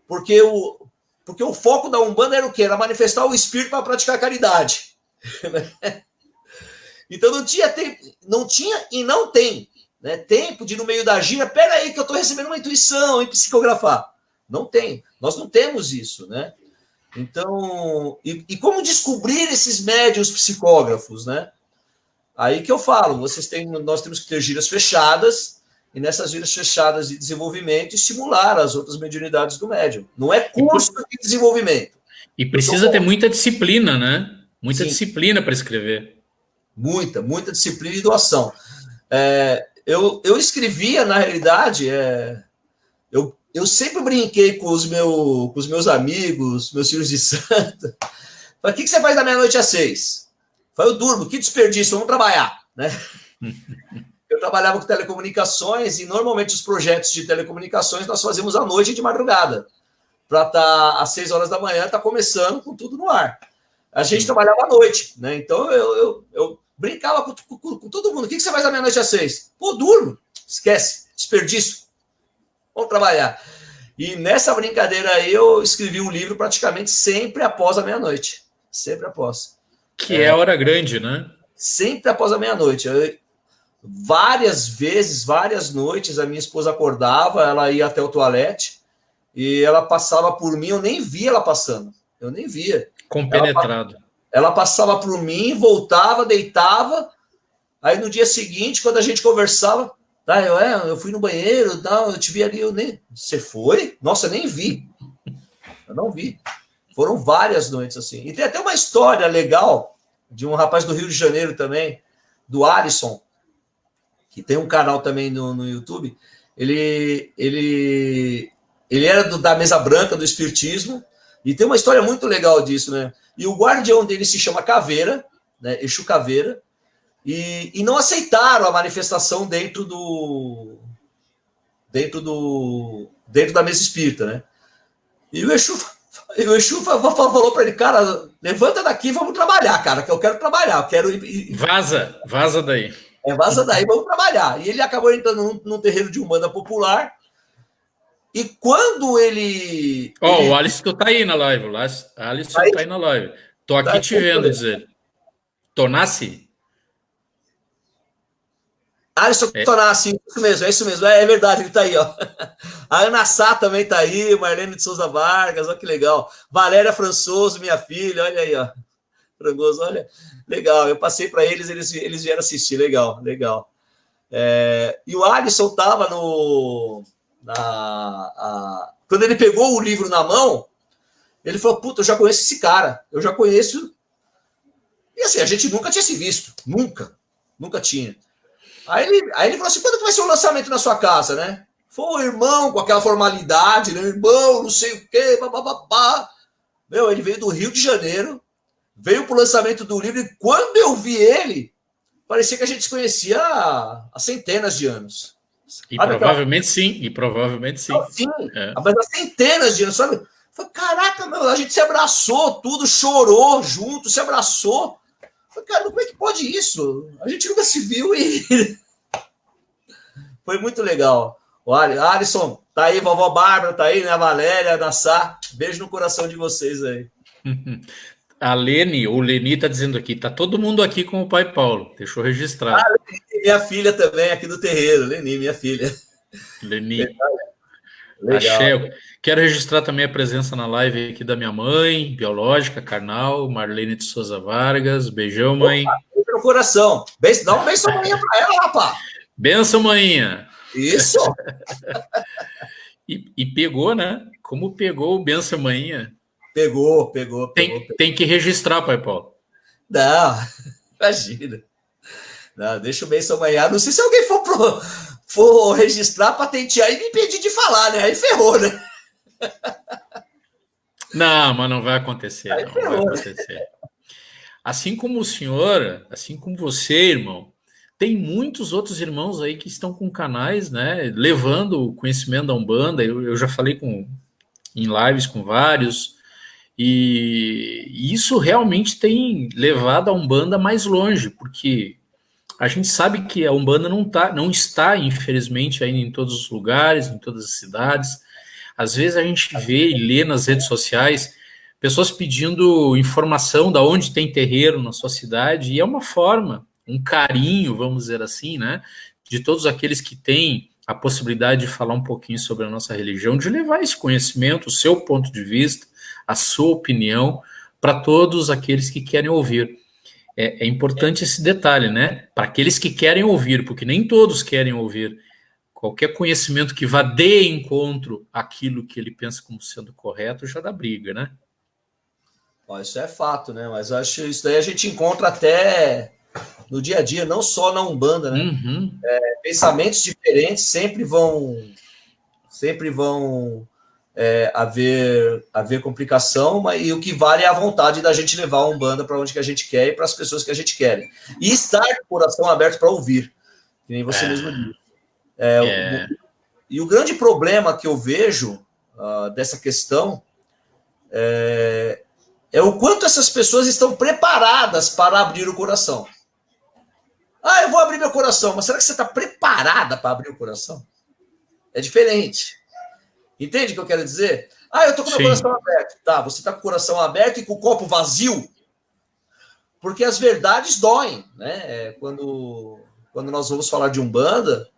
porque o foco da Umbanda era o quê? Era manifestar o espírito para praticar caridade. Então não tinha tempo, não tinha e não tem, né, tempo de, no meio da gira, pera aí que eu estou recebendo uma intuição em psicografar. Não tem, nós não temos isso, né? Então, e como descobrir esses médiuns psicógrafos, né? Aí que eu falo, nós temos que ter giras fechadas, e nessas giras fechadas de desenvolvimento, estimular as outras mediunidades do médium. Não é curso de desenvolvimento. E precisa ter muita disciplina, né? Muita disciplina para escrever. Muita disciplina e doação. Eu escrevia, na realidade, eu sempre brinquei com os meus amigos, meus filhos de santo. Falei, o que você faz da meia-noite às 6? Falei, eu durmo, que desperdício, vamos trabalhar, né? Eu trabalhava com telecomunicações e normalmente os projetos de telecomunicações nós fazíamos à noite e de madrugada, para estar às 6 horas da manhã, estar começando com tudo no ar. A gente trabalhava à noite, né? Então eu brincava com todo mundo. O que você faz da meia-noite às 6? Pô, durmo. Esquece, desperdício. Vamos trabalhar. E nessa brincadeira aí eu escrevi um livro praticamente sempre após a meia-noite. Sempre após. Que é a hora grande, né? Sempre após a meia-noite. Várias vezes, várias noites, a minha esposa acordava, ela ia até o toalete e ela passava por mim, eu nem via ela passando. Eu nem via. Compenetrado. Ela passava por mim, voltava, deitava. Aí no dia seguinte, quando a gente conversava, eu fui no banheiro, eu te vi ali, você foi? Nossa, eu nem vi. Eu não vi. Foram várias noites assim. E tem até uma história legal de um rapaz do Rio de Janeiro também, do Alisson, que tem um canal também no YouTube. Ele Ele era da mesa branca do espiritismo, e tem uma história muito legal disso, né? E o guardião dele se chama Caveira, né? Exu Caveira, e não aceitaram a manifestação dentro da mesa espírita, né? E o Exu falou para ele, cara, levanta daqui, vamos trabalhar, cara, que eu quero trabalhar, eu quero ir. Vaza daí. Vaza daí, vamos trabalhar. E ele acabou entrando num terreiro de Umbanda popular. E quando ele. O Alisson tá aí na live. O Alisson tá aí na live. Tô aqui te vendo, dizer. Tonassi? Alisson Tonassi, isso mesmo, é verdade, ele tá aí, ó. A Ana Sá também tá aí, Marlene de Souza Vargas, olha que legal. Valéria Françoso, minha filha, olha aí, ó. Frangoso, olha, legal. Eu passei para eles vieram assistir, legal. E o Alisson tava quando ele pegou o livro na mão, ele falou, puta, eu já conheço esse cara, eu já conheço. E assim, a gente nunca tinha se visto, nunca tinha. Aí ele falou assim, quando vai ser o lançamento na sua casa, né? Foi o irmão, com aquela formalidade, né? Irmão, não sei o quê, bababá. Meu, ele veio do Rio de Janeiro, veio pro lançamento do livro, e quando eu vi ele, parecia que a gente se conhecia há centenas de anos. Provavelmente sim. Sim, mas há centenas de anos, sabe? Falei, caraca, meu, a gente se abraçou, tudo, chorou junto, se abraçou. Falei, cara, como é que pode isso? A gente nunca se viu e... Foi muito legal. O Alisson, tá aí, vovó Bárbara, tá aí, né? A Valéria, a Nassá. Beijo no coração de vocês aí. A Leni tá dizendo aqui, tá todo mundo aqui com o pai Paulo. Deixa eu registrar. Leni, minha filha também, aqui do terreiro. Leni, minha filha. Leni. Legal. Quero registrar também a presença na live aqui da minha mãe, biológica, carnal, Marlene de Souza Vargas. Beijão, mãe. Beijo no coração. Dá um beijo manhã pra ela, rapaz. Benção, manhinha. Isso. E pegou, né? Como pegou o benção, manhinha? Pegou. Tem que registrar, pai Paulo. Não, imagina. Não, deixa o benção manhã. Não sei se alguém for registrar, patentear e me impedir de falar, né? Aí ferrou, né? Não, mas não vai acontecer. Não vai acontecer. Assim como o senhor, assim como você, irmão, tem muitos outros irmãos aí que estão com canais, né? Levando o conhecimento da Umbanda. Eu já falei em lives com vários. E isso realmente tem levado a Umbanda mais longe, porque a gente sabe que a Umbanda não está, infelizmente, ainda em todos os lugares, em todas as cidades. Às vezes a gente vê e lê nas redes sociais pessoas pedindo informação de onde tem terreiro na sua cidade, e é uma forma, um carinho, vamos dizer assim, né, de todos aqueles que têm a possibilidade de falar um pouquinho sobre a nossa religião, de levar esse conhecimento, o seu ponto de vista, a sua opinião, para todos aqueles que querem ouvir. É importante esse detalhe, né? Para aqueles que querem ouvir, porque nem todos querem ouvir. Qualquer conhecimento que vá de encontro àquilo que ele pensa como sendo correto já dá briga, né? Isso é fato, né? Mas eu acho que isso daí a gente encontra até no dia a dia, não só na Umbanda, né? Uhum. Pensamentos diferentes sempre vão haver complicação, e o que vale é a vontade da gente levar a Umbanda para onde que a gente quer e para as pessoas que a gente quer. E estar com o coração aberto para ouvir, que nem você mesmo disse. E o grande problema que eu vejo dessa questão é o quanto essas pessoas estão preparadas para abrir o coração. Eu vou abrir meu coração, mas será que você está preparada para abrir o coração? É diferente. Entende o que eu quero dizer? Eu estou com o meu coração aberto. Tá, você está com o coração aberto e com o copo vazio? Porque as verdades doem, né? Quando nós vamos falar de Umbanda,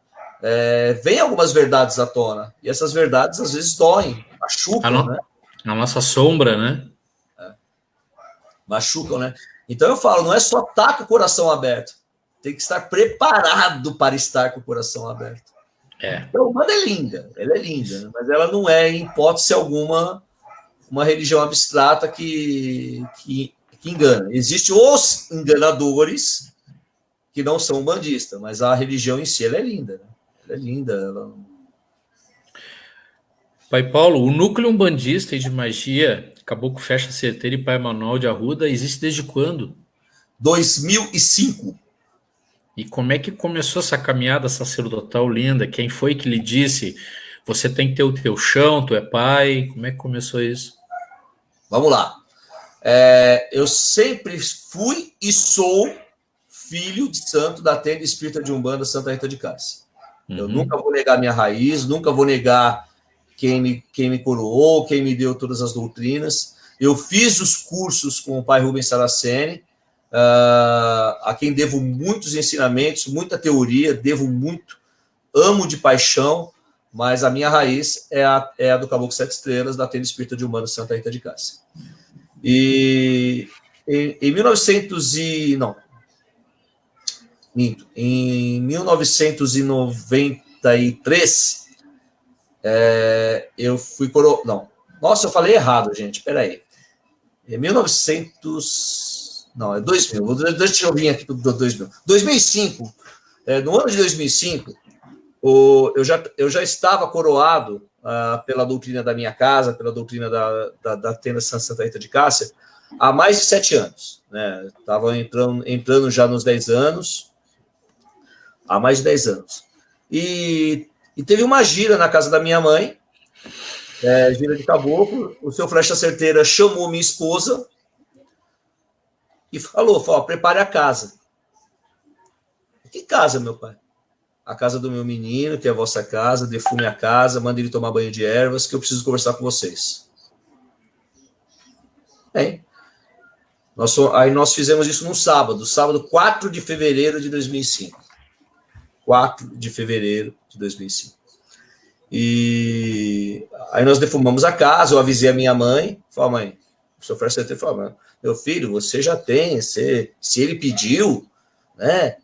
vem algumas verdades à tona. E essas verdades, às vezes, doem, machucam, né? A nossa sombra, né? Machucam, né? Então eu falo, não é só estar com o coração aberto. Tem que estar preparado para estar com o coração aberto. Então, a Umbanda é linda, ela é linda, né? Mas ela não é, em hipótese alguma, uma religião abstrata que engana. Existem os enganadores que não são umbandistas, mas a religião em si ela é linda. Né? Ela é linda. Pai Paulo, o núcleo umbandista e de magia, Caboclo Fecha Certeiro e Pai Manuel de Arruda, existe desde quando? 2005. E como é que começou essa caminhada sacerdotal linda? Quem foi que lhe disse, você tem que ter o teu chão, tu é pai? Como é que começou isso? Vamos lá. Eu sempre fui e sou filho de santo da tenda espírita de Umbanda Santa Rita de Cássia. Eu nunca vou negar minha raiz, nunca vou negar quem me coroou, quem me deu todas as doutrinas. Eu fiz os cursos com o pai Rubens Saraceni, a quem devo muitos ensinamentos, muita teoria, devo muito, amo de paixão, mas a minha raiz é a do Caboclo Sete Estrelas, da tenda espírita de Umbanda Santa Rita de Cássia. E em 1993, eu fui coroado. Não. Nossa, eu falei errado, gente. Peraí. Em 1900. Não, é 2000. Deixa eu vir aqui para 2000. 2005. No ano de 2005, eu já estava coroado pela doutrina da minha casa, pela doutrina da tenda Santa Rita de Cássia, há mais de 7 anos. Estava entrando já nos 10 anos, há mais de 10 anos. E teve uma gira na casa da minha mãe, gira de caboclo. O seu Flecha Certeira chamou minha esposa e falou, prepare a casa. Que casa, meu pai? A casa do meu menino, que é a vossa casa, defume a casa, manda ele tomar banho de ervas, que eu preciso conversar com vocês. Aí nós fizemos isso num sábado 4 de fevereiro de 2005. 4 de fevereiro de 2005. E aí nós defumamos a casa, eu avisei a minha mãe, falei, mãe, o senhor Flecha Certeira falou, meu filho, você já tem, se ele pediu, né?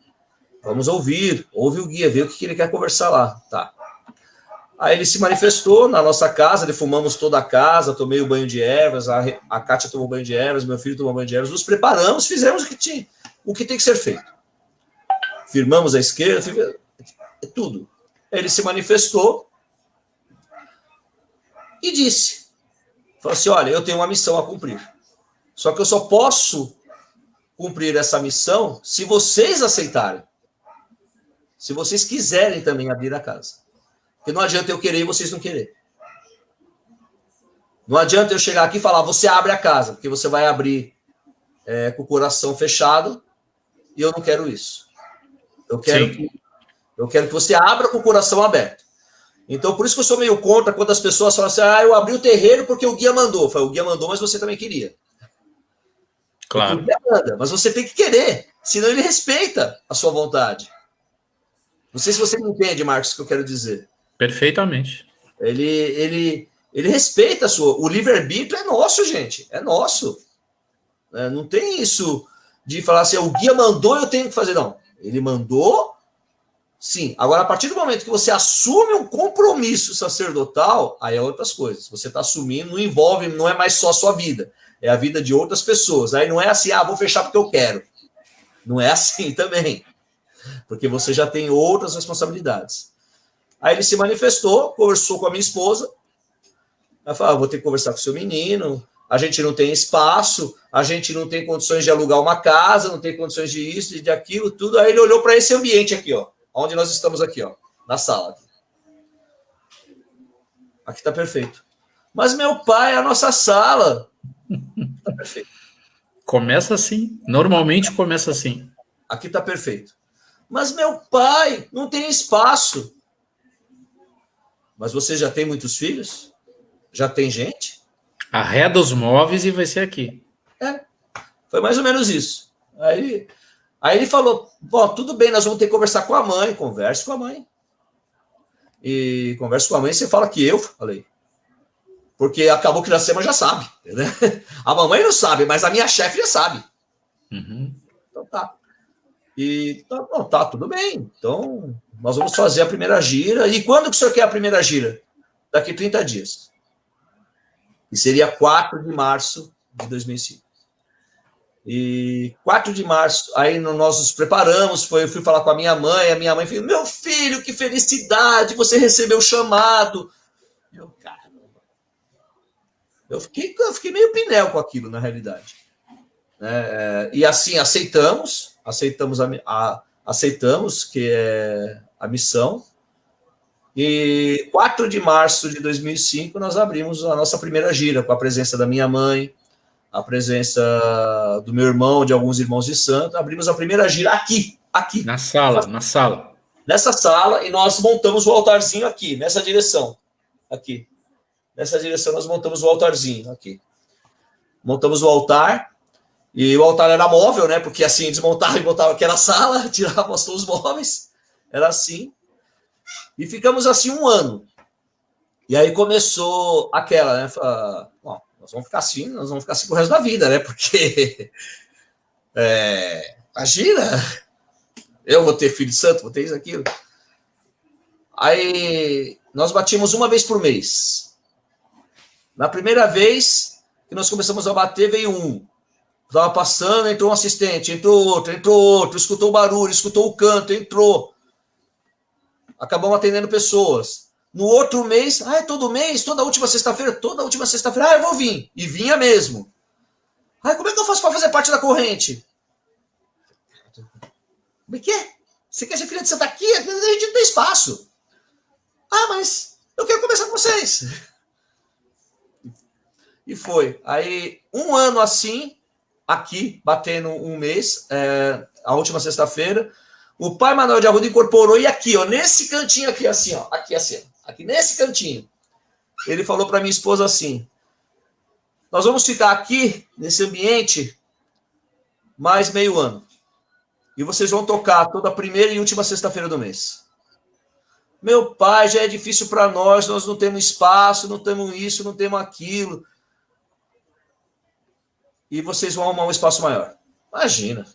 Vamos ouvir, ouve o guia, vê o que ele quer conversar lá. Tá. Aí ele se manifestou na nossa casa, defumamos toda a casa, tomei o banho de ervas, a Kátia tomou banho de ervas, meu filho tomou banho de ervas, nos preparamos, fizemos o que tem que ser feito. Firmamos a esquerda, tudo. Ele se manifestou e disse, falou assim, olha, eu tenho uma missão a cumprir. Só que eu só posso cumprir essa missão se vocês aceitarem. Se vocês quiserem também abrir a casa. Porque não adianta eu querer e vocês não querer. Não adianta eu chegar aqui e falar, você abre a casa, porque você vai abrir com o coração fechado, e eu não quero isso. Eu quero que você abra com o coração aberto. Então, por isso que eu sou meio contra quando as pessoas falam assim, eu abri o terreiro porque o guia mandou. Eu falei, o guia mandou, mas você também queria. Claro. O guia manda, mas você tem que querer, senão ele respeita a sua vontade. Não sei se você me entende, Marcos, o que eu quero dizer. Perfeitamente. Ele respeita a sua... O livre-arbítrio é nosso, gente. É nosso. Não tem isso de falar assim, o guia mandou, eu tenho que fazer. Não. Ele mandou, sim. Agora, a partir do momento que você assume um compromisso sacerdotal, aí é outras coisas. Você está assumindo, não envolve, não é mais só a sua vida. É a vida de outras pessoas. Aí não é assim, vou fechar porque eu quero. Não é assim também. Porque você já tem outras responsabilidades. Aí ele se manifestou, conversou com a minha esposa, ela falou, vou ter que conversar com o seu menino, a gente não tem espaço, a gente não tem condições de alugar uma casa, não tem condições de isso, de aquilo, tudo. Aí ele olhou para esse ambiente aqui, onde nós estamos aqui, na sala. Aqui está perfeito. Mas, meu pai, a nossa sala está perfeito. Começa assim, normalmente começa assim. Aqui está perfeito. Mas, meu pai, não tem espaço. Mas você já tem muitos filhos? Já tem gente? Arreda os móveis e vai ser aqui. Foi mais ou menos isso. Aí ele falou, tudo bem, nós vamos ter que conversar com a mãe. Converse com a mãe. E converse com a mãe e você fala que eu falei. Porque acabou que Iracema já sabe. Né? A mamãe não sabe, mas a minha chefe já sabe. Uhum. Então tá. E tá, tudo bem. Então, nós vamos fazer a primeira gira. E quando que o senhor quer a primeira gira? Daqui 30 dias. E seria 4 de março de 2005. E 4 de março, aí nós nos preparamos, eu fui falar com a minha mãe falou, meu filho, que felicidade, você recebeu o chamado. Eu fiquei meio pinel com aquilo, na realidade. E assim, aceitamos que é a missão. E 4 de março de 2005, nós abrimos a nossa primeira gira, com a presença da minha mãe, a presença do meu irmão, de alguns irmãos de santo. Abrimos a primeira gira aqui. Na sala. Nessa sala, e nós montamos o altarzinho aqui, nessa direção. Aqui. Nessa direção nós montamos o altarzinho, aqui. Montamos o altar, e o altar era móvel, né? Porque assim, desmontava e botava aqui na sala, tirava os móveis, era assim. E ficamos assim 1 ano. E aí começou aquela, né? Nós vamos ficar assim pro resto da vida, né? Porque, imagina, eu vou ter filho de santo, vou ter isso, aquilo. Aí nós batíamos uma vez por mês. Na primeira vez que nós começamos a bater, veio um. Estava passando, entrou um assistente, entrou outro, escutou o barulho, escutou o canto, entrou. Acabamos atendendo pessoas. No outro mês, todo mês, toda última sexta-feira, eu vou vir. E vinha mesmo. Como é que eu faço para fazer parte da corrente? Como é que é? Você quer ser filha de santa aqui? A gente não tem espaço. Mas eu quero conversar com vocês. E foi. Aí, 1 ano assim, aqui, batendo 1 mês, a última sexta-feira, o pai Manuel de Arruda incorporou, e aqui, ó, nesse cantinho aqui, assim, ó, aqui nesse cantinho, ele falou para minha esposa assim: nós vamos ficar aqui, nesse ambiente, mais meio ano. E vocês vão tocar toda a primeira e última sexta-feira do mês. Meu pai, já é difícil para nós não temos espaço, não temos isso, não temos aquilo. E vocês vão arrumar um espaço maior. Imagina.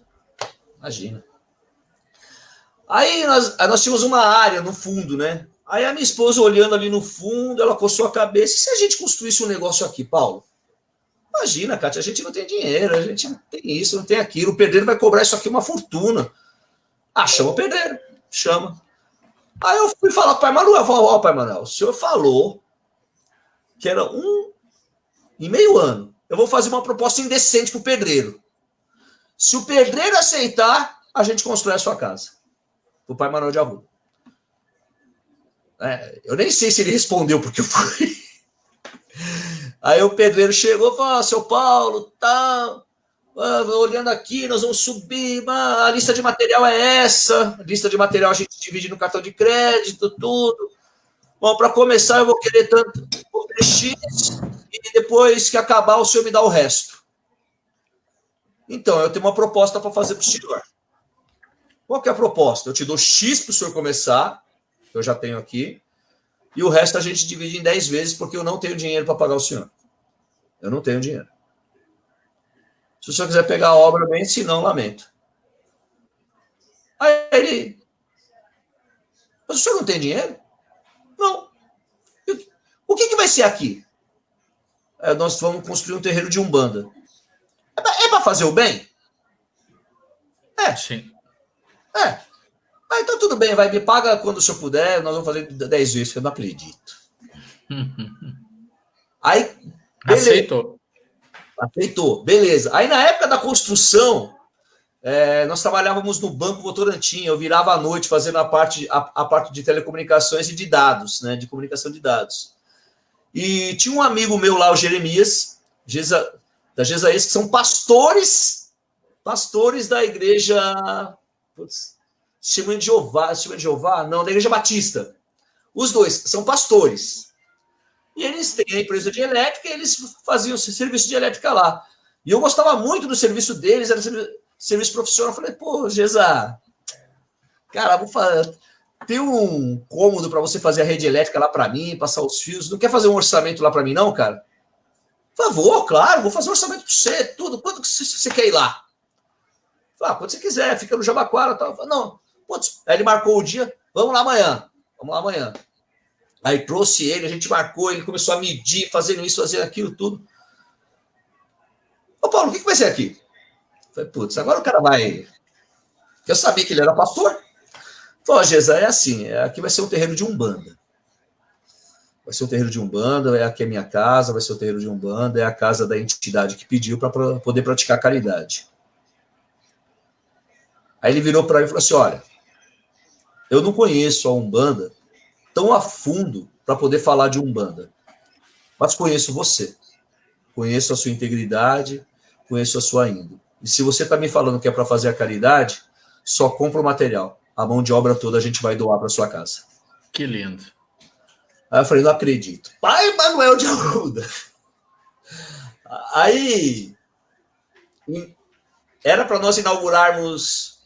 Aí nós tínhamos uma área no fundo, né? Aí a minha esposa, olhando ali no fundo, ela coçou a cabeça: e se a gente construísse um negócio aqui, Paulo? Imagina, Cátia, a gente não tem dinheiro, a gente não tem isso, não tem aquilo, o pedreiro vai cobrar isso aqui uma fortuna. Chama o pedreiro, chama. Aí eu fui falar para o pai Manuel, pai Manuel, o senhor falou que era 1 e meio ano. Eu vou fazer uma proposta indecente para o pedreiro. Se o pedreiro aceitar, a gente constrói a sua casa. O pai Manuel de Arruda. Eu nem sei se ele respondeu, porque eu fui. Aí o pedreiro chegou e falou: seu Paulo, tá, olhando aqui, nós vamos subir, a lista de material é essa. A lista de material a gente divide no cartão de crédito, tudo. Bom, para começar, eu vou querer tanto, vou querer X, e depois que acabar, o senhor me dá o resto. Então, eu tenho uma proposta para fazer para o senhor. Qual que é a proposta? Eu te dou X para o senhor começar, que eu já tenho aqui, e o resto a gente divide em 10 vezes, porque eu não tenho dinheiro para pagar o senhor. Eu não tenho dinheiro. Se o senhor quiser pegar a obra, bem, se não, lamento. Aí ele: mas o senhor não tem dinheiro? Não. O que vai ser aqui? Nós vamos construir um terreiro de Umbanda. É para fazer o bem? Sim. Então tudo bem, me paga quando o senhor puder, nós vamos fazer 10 vezes, eu não acredito. Aí, beleza. Aceitou, beleza. Aí na época da construção, nós trabalhávamos no Banco Votorantim, eu virava à noite fazendo a parte de telecomunicações e de dados, né, de comunicação de dados. E tinha um amigo meu lá, o Jeremias, da Gesaes, que são pastores da igreja... Testemunho de Jeová, não, da Igreja Batista. Os dois são pastores. E eles têm a empresa de elétrica e eles faziam serviço de elétrica lá. E eu gostava muito do serviço deles, era serviço profissional. Eu falei: pô, Gesa, cara, tem um cômodo para você fazer a rede elétrica lá para mim, passar os fios. Não quer fazer um orçamento lá para mim, não, cara? Por favor, claro, vou fazer um orçamento para você, tudo. Quanto que você quer ir lá? Quando você quiser, fica no Jabaquara. Tal. Não. Aí ele marcou o dia, vamos lá amanhã. Aí trouxe ele, a gente marcou, ele começou a medir, fazendo isso, fazendo aquilo, tudo. Ô Paulo, o que vai ser aqui? Eu falei: agora o cara vai... Eu sabia que ele era pastor. Falei: Gesa, é assim, aqui vai ser um terreno de Umbanda. Vai ser o terreiro de Umbanda, é aqui a minha casa, vai ser o terreiro de Umbanda, é a casa da entidade que pediu para poder praticar caridade. Aí ele virou para mim e falou assim, olha, eu não conheço a Umbanda tão a fundo para poder falar de Umbanda, mas conheço você, conheço a sua integridade, conheço a sua índole. E se você está me falando que é para fazer a caridade, só compra o material. A mão de obra toda a gente vai doar para sua casa. Que lindo. Aí eu falei, não acredito. Pai Manuel de Arruda. Aí era para nós inaugurarmos.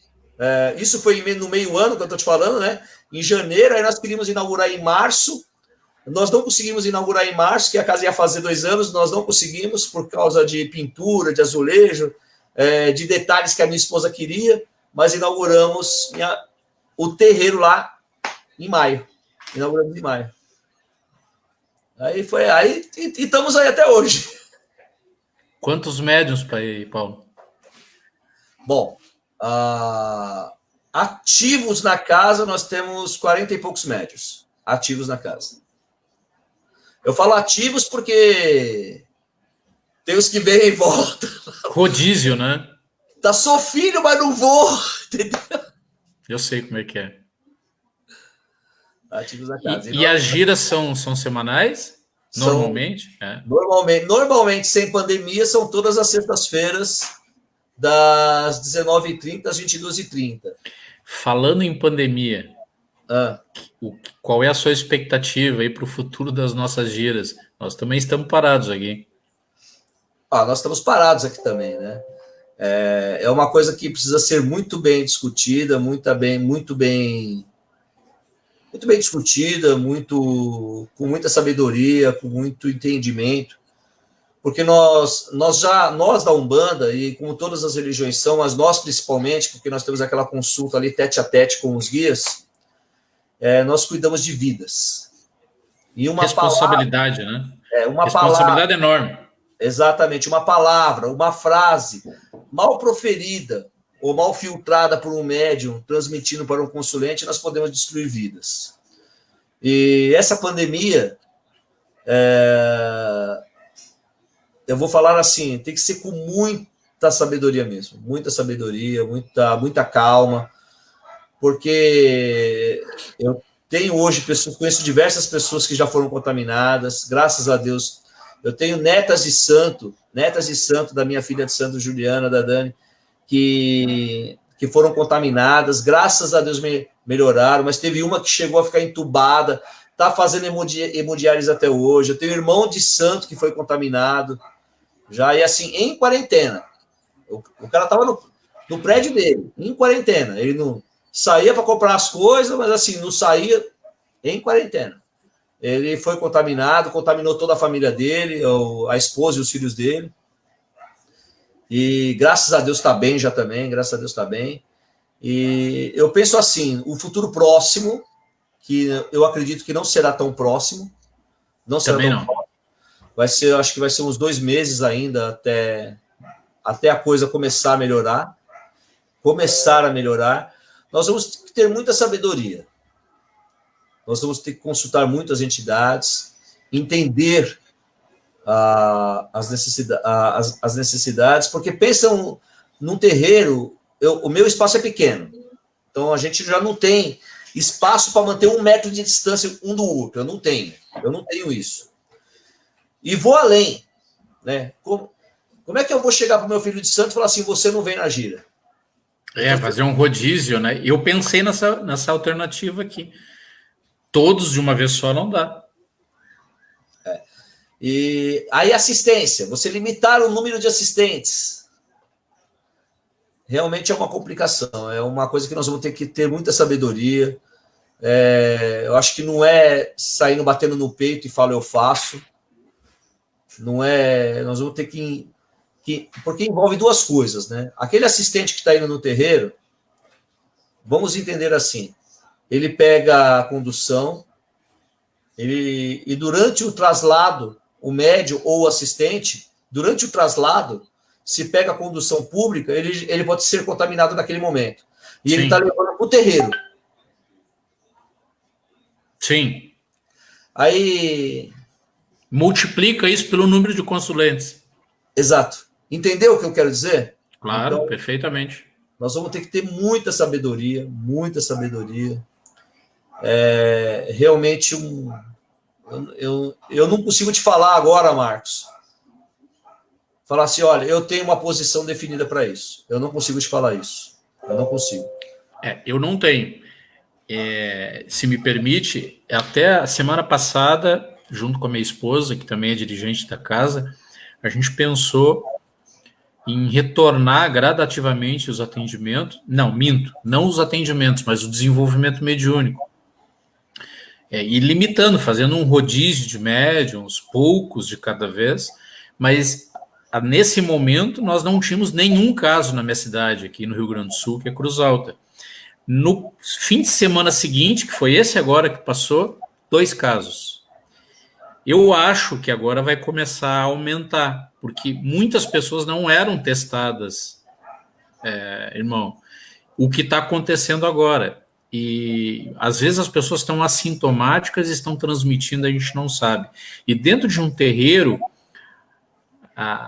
Isso foi no meio ano que eu estou te falando, né? Em janeiro, aí nós queríamos inaugurar em março. Nós não conseguimos inaugurar em março, que a casa ia fazer 2 anos, nós não conseguimos por causa de pintura, de azulejo, de detalhes que a minha esposa queria, mas inauguramos o terreiro lá em maio. Inauguramos em maio. Aí e estamos aí até hoje. Quantos médiuns, Paulo? Bom, ativos na casa, nós temos 40 e poucos médios ativos na casa. Eu falo ativos porque tem os que vêm e voltam. Rodízio, né? Sou filho, mas não vou. Entendeu? Eu sei como é que é. Ativos na casa. E as giras são semanais? Normalmente? Normalmente, sem pandemia, são todas as sextas-feiras, das 19h30 às 22h30. Falando em pandemia, qual é a sua expectativa aí para o futuro das nossas giras? Nós também estamos parados aqui. Nós estamos parados aqui também, né? É uma coisa que precisa ser muito bem discutida, muito bem discutida, com muita sabedoria, com muito entendimento, porque nós da Umbanda, e como todas as religiões são, mas nós principalmente, porque nós temos aquela consulta ali tete a tete com os guias, nós cuidamos de vidas. E uma responsabilidade, palavra, né? Uma responsabilidade enorme. Exatamente, uma palavra, uma frase mal proferida ou mal filtrada por um médium, transmitindo para um consulente, nós podemos destruir vidas. E essa pandemia, eu vou falar assim, tem que ser com muita sabedoria mesmo, muita sabedoria, muita calma, porque eu tenho hoje conheço diversas pessoas que já foram contaminadas, graças a Deus. Eu tenho netas de santo da minha filha de santo, Juliana, da Dani, que foram contaminadas, graças a Deus melhoraram, mas teve uma que chegou a ficar entubada, está fazendo hemodiálise até hoje. Eu tenho um irmão de santo que foi contaminado, já, e assim, em quarentena. O cara estava no prédio dele, em quarentena. Ele não saía para comprar as coisas, mas assim, não saía, em quarentena. Ele foi contaminado, contaminou toda a família dele, a esposa e os filhos dele. E graças a Deus está bem já também, graças a Deus está bem. E eu penso assim, o futuro próximo, que eu acredito que não será tão próximo, próximo, acho que vai ser uns 2 meses ainda até a coisa começar a melhorar. Nós vamos ter muita sabedoria. Nós vamos ter que consultar muitas entidades, entender as necessidades, porque pensam num terreiro, o meu espaço é pequeno, então a gente já não tem espaço para manter 1 metro de distância um do outro, eu não tenho isso. E vou além, né? Como é que eu vou chegar para o meu filho de santo e falar assim, você não vem na gira? Fazer um rodízio, né? Eu pensei nessa alternativa aqui. Todos de uma vez só não dá. E aí assistência, você limitar o número de assistentes, realmente é uma complicação, é uma coisa que nós vamos ter que ter muita sabedoria. Eu acho que não é saindo batendo no peito e falo eu faço, não é, nós vamos ter que porque envolve 2 coisas, né? Aquele assistente que está indo no terreiro, vamos entender assim, ele pega a condução, e durante o traslado, o médium ou o assistente, durante o traslado, se pega a condução pública, ele pode ser contaminado naquele momento. E Sim. Ele está levando para o terreiro. Sim. Aí, Multiplica isso pelo número de consulentes. exato. Entendeu o que eu quero dizer? Claro, Então, perfeitamente. nós vamos ter que ter muita sabedoria, muita sabedoria. Realmente, eu não consigo te falar agora, Marcos. Falar assim, olha, eu tenho uma posição definida para isso. Eu não consigo te falar isso. Eu não consigo. Eu não tenho. Se me permite, até a semana passada, junto com a minha esposa, que também é dirigente da casa, a gente pensou em retornar gradativamente os atendimentos. Não, minto, não os atendimentos, mas o desenvolvimento mediúnico. E limitando, fazendo um rodízio de médiums, poucos de cada vez, mas nesse momento nós não tínhamos nenhum caso na minha cidade, aqui no Rio Grande do Sul, que é Cruz Alta. No fim de semana seguinte, que foi esse agora que passou, 2 casos. Eu acho que agora vai começar a aumentar, porque muitas pessoas não eram testadas, irmão. O que está acontecendo agora. E às vezes as pessoas estão assintomáticas e estão transmitindo, a gente não sabe. E dentro de um terreiro,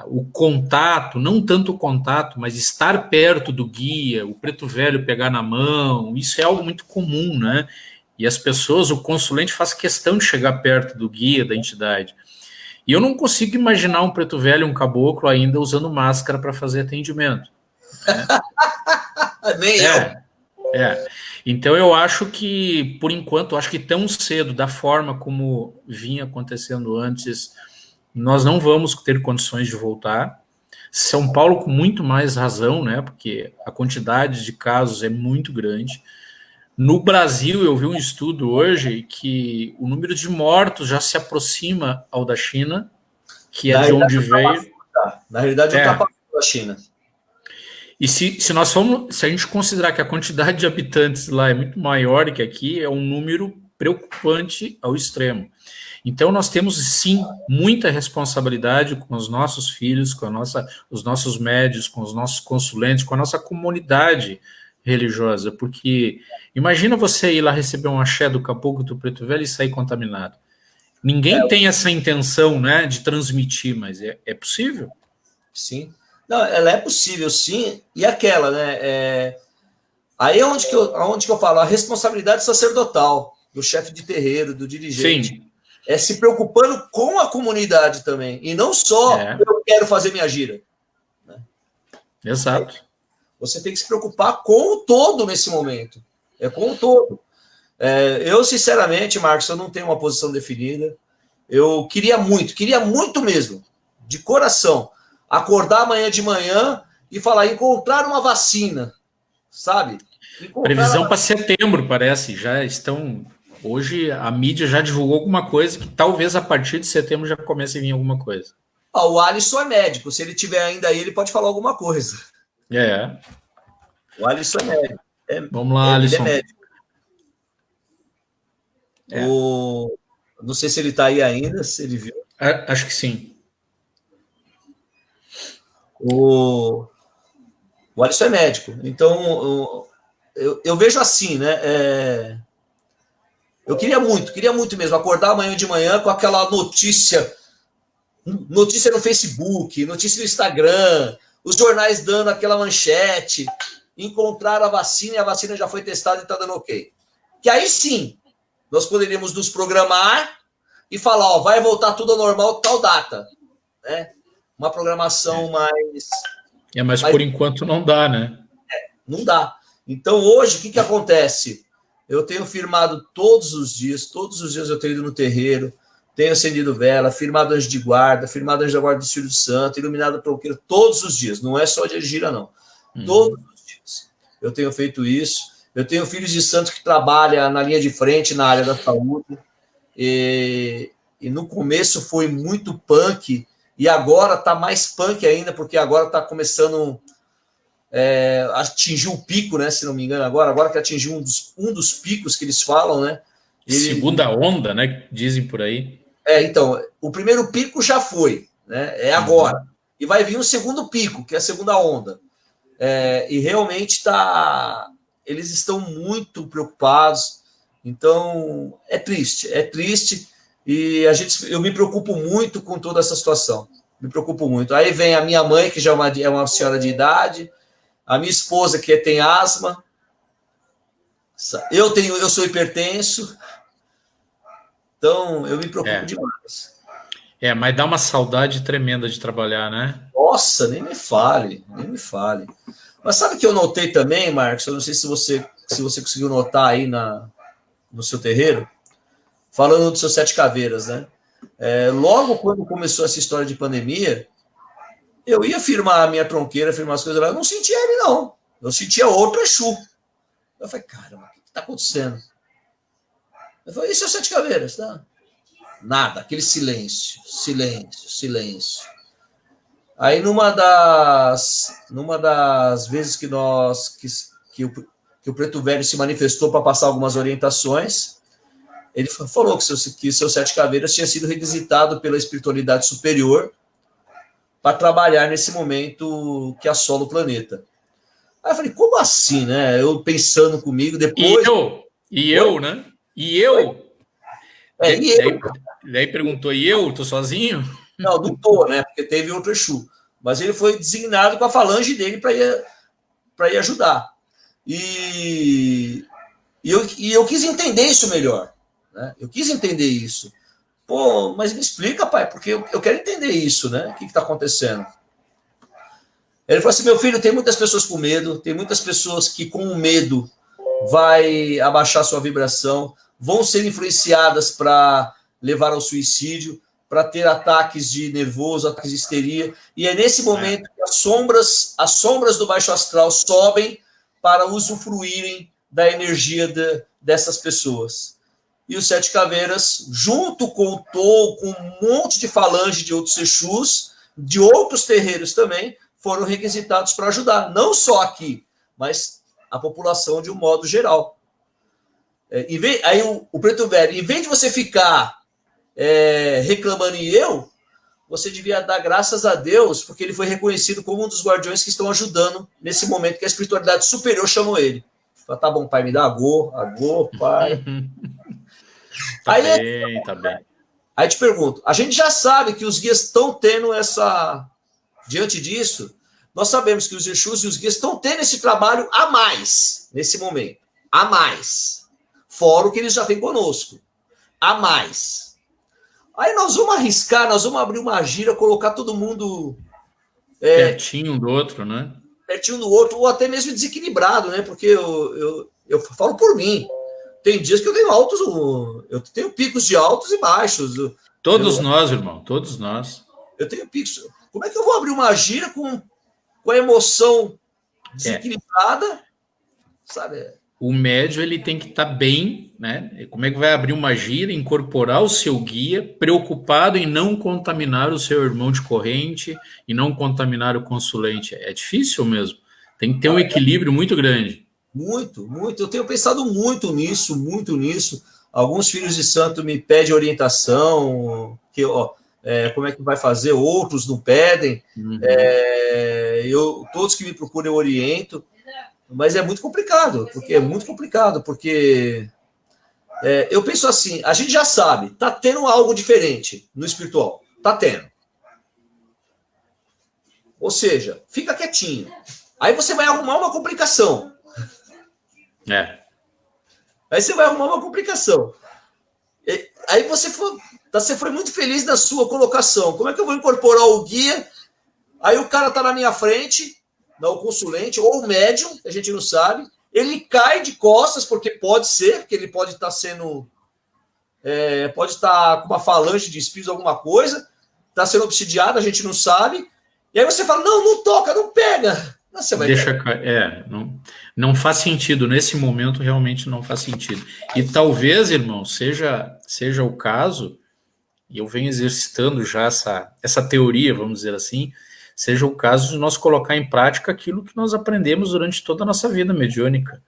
o contato, não tanto o contato, mas estar perto do guia, o preto velho pegar na mão, isso é algo muito comum, né? E as pessoas, o consulente faz questão de chegar perto do guia, da entidade. E eu não consigo imaginar um preto velho, um caboclo ainda usando máscara para fazer atendimento. Né? Nem eu. Então eu acho que, por enquanto, acho que tão cedo, da forma como vinha acontecendo antes, nós não vamos ter condições de voltar. São Paulo com muito mais razão, né? Porque a quantidade de casos é muito grande. No Brasil, eu vi um estudo hoje que o número de mortos já se aproxima ao da China, que é de onde veio. Na realidade, ultrapassou a China. E se nós formos, se a gente considerar que a quantidade de habitantes lá é muito maior que aqui, é um número preocupante ao extremo. Então nós temos sim muita responsabilidade com os nossos filhos, com os nossos médios, com os nossos consulentes, com a nossa comunidade religiosa, porque imagina você ir lá receber um axé do caboclo do preto velho e sair contaminado. Ninguém tem essa intenção, né, de transmitir, mas é possível. Sim. Não, ela é possível, sim. E aquela, né? Aí é onde que eu falo, a responsabilidade sacerdotal do chefe de terreiro, do dirigente. Sim. É se preocupando com a comunidade também. E não só eu quero fazer minha gira. Né? Exato. Você tem que se preocupar com o todo nesse momento. É com o todo. Eu, sinceramente, Marcos, eu não tenho uma posição definida. Eu queria muito mesmo, de coração, acordar amanhã de manhã e falar, encontrar uma vacina, sabe? Previsão para setembro, parece. Já estão. Hoje a mídia já divulgou alguma coisa que talvez a partir de setembro já comece a vir alguma coisa. O Alisson é médico. Se ele tiver ainda aí, ele pode falar alguma coisa. O Alisson é médico. Vamos lá, Alisson. Ele é médico. Não sei se ele está aí ainda, se ele viu. Acho que sim. O Alisson é médico. Então, eu vejo assim, né? Eu queria muito mesmo, acordar amanhã de manhã com aquela notícia no Facebook, notícia no Instagram, os jornais dando aquela manchete, encontrar a vacina e a vacina já foi testada e está dando ok. Que aí sim, nós poderíamos nos programar e falar, vai voltar tudo ao normal tal data, né? Uma programação mais... Mas por enquanto não dá, né? Não dá. Então hoje, o que acontece? Eu tenho firmado todos os dias eu tenho ido no terreiro, tenho acendido vela, firmado anjo de guarda, firmado anjo da guarda do Espírito Santo, iluminado pelo todos os dias, não é só de gira, não. Todos os dias eu tenho feito isso. Eu tenho filhos de santo que trabalham na linha de frente, na área da saúde, e no começo foi muito punk, e agora está mais punk ainda, porque agora está começando... atingiu o pico, né? Se não me engano, agora que atingiu um dos picos que eles falam, né? Segunda onda, né? Dizem por aí. Então, o primeiro pico já foi, né? É agora. E vai vir um segundo pico, que é a segunda onda. E realmente eles estão muito preocupados. Então, é triste. E eu me preocupo muito com toda essa situação. Me preocupo muito. Aí vem a minha mãe, que já é uma senhora de idade, a minha esposa, que tem asma, eu sou hipertenso, então eu me preocupo demais. Mas dá uma saudade tremenda de trabalhar, né? Nossa, nem me fale, nem me fale. Mas sabe o que eu notei também, Marcos? Eu não sei se você conseguiu notar aí no seu terreiro, falando dos seus 7 caveiras, né? Logo quando começou essa história de pandemia, eu ia firmar a minha tronqueira, firmar as coisas lá, eu não sentia ele, não. Eu sentia outro Exu. Eu falei, caramba, o que está acontecendo? Eu falei, e seus 7 caveiras? Tá? Nada, aquele silêncio, silêncio, silêncio. Aí numa das vezes que o Preto Velho se manifestou para passar algumas orientações, ele falou que seus 7 caveiras tinha sido requisitado pela espiritualidade superior para trabalhar nesse momento que assola o planeta. Aí eu falei, como assim, né? Eu pensando comigo, depois... E eu, né? E eu? Daí perguntou, e eu? Tô sozinho? Não tô, né? Porque teve outro Exu. Mas ele foi designado com a falange dele para ir ajudar. E eu quis entender isso melhor. Né? Eu quis entender isso. Pô, mas me explica, pai, porque eu quero entender isso, né? O que está acontecendo? Ele falou assim, meu filho, tem muitas pessoas com medo, tem muitas pessoas que com o medo vai abaixar sua vibração, vão ser influenciadas para levar ao suicídio, para ter ataques de nervoso, ataques de histeria, e é nesse momento que as sombras do baixo astral sobem para usufruírem da energia dessas pessoas. E os 7 caveiras, junto com o Tô, com um monte de falange de outros Exus, de outros terreiros também, foram requisitados para ajudar, não só aqui, mas a população de um modo geral. Aí o Preto Velho, em vez de você ficar reclamando em você devia dar graças a Deus, porque ele foi reconhecido como um dos guardiões que estão ajudando nesse momento que a espiritualidade superior chamou ele. Fala, tá bom, pai, me dá agô, pai. Tá bem. Aí te pergunto, a gente já sabe que os guias estão tendo diante disso, nós sabemos que os Exus e os guias estão tendo esse trabalho a mais, nesse momento. A mais. Fora o que eles já têm conosco. A mais. Aí nós vamos arriscar, nós vamos abrir uma gira, colocar todo mundo... pertinho um do outro, né? Pertinho do outro, ou até mesmo desequilibrado, né? Porque eu falo por mim. Tem dias que eu tenho picos de altos e baixos. Todos nós, irmão, todos nós. Eu tenho picos. Como é que eu vou abrir uma gira com a emoção desequilibrada? Sabe? O médium, ele tem que estar bem, né? Como é que vai abrir uma gira, incorporar o seu guia, preocupado em não contaminar o seu irmão de corrente e não contaminar o consulente? É difícil mesmo. Tem que ter um equilíbrio muito grande. Muito, muito. Eu tenho pensado muito nisso, muito nisso. Alguns filhos de santo me pedem orientação, como é que vai fazer, outros não pedem. Uhum. Todos que me procuram eu oriento, mas é muito complicado, porque eu penso assim, a gente já sabe, tá tendo algo diferente no espiritual, tá tendo. Ou seja, fica quietinho. Aí você vai arrumar uma complicação. Aí você vai arrumar uma complicação. Aí você foi muito feliz na sua colocação. Como é que eu vou incorporar o guia? Aí o cara tá na minha frente, o consulente, ou o médium, que a gente não sabe. Ele cai de costas, porque pode ser, que ele pode estar pode estar com uma falange de espíritos, alguma coisa, está sendo obsidiado, a gente não sabe. E aí você fala, não toca, não pega. Você vai não faz sentido, nesse momento realmente não faz sentido. E talvez, irmão, seja o caso, e eu venho exercitando já essa teoria, vamos dizer assim, seja o caso de nós colocar em prática aquilo que nós aprendemos durante toda a nossa vida mediúnica.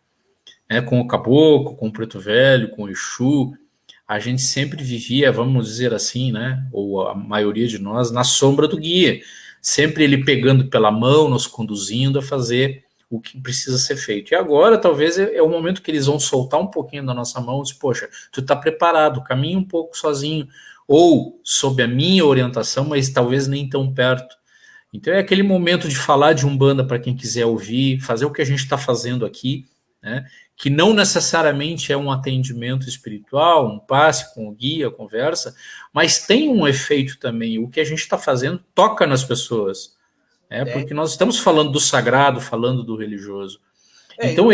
Com o caboclo, com o preto velho, com o Exu, a gente sempre vivia, vamos dizer assim, né, ou a maioria de nós, na sombra do guia. Sempre ele pegando pela mão, nos conduzindo a fazer o que precisa ser feito. E agora, talvez, é o momento que eles vão soltar um pouquinho da nossa mão e dizer, poxa, tu está preparado, caminha um pouco sozinho, ou sob a minha orientação, mas talvez nem tão perto. Então é aquele momento de falar de Umbanda para quem quiser ouvir, fazer o que a gente está fazendo aqui, né? Que não necessariamente é um atendimento espiritual, um passe com o guia, conversa, mas tem um efeito também. O que a gente está fazendo toca nas pessoas, porque nós estamos falando do sagrado, falando do religioso. Então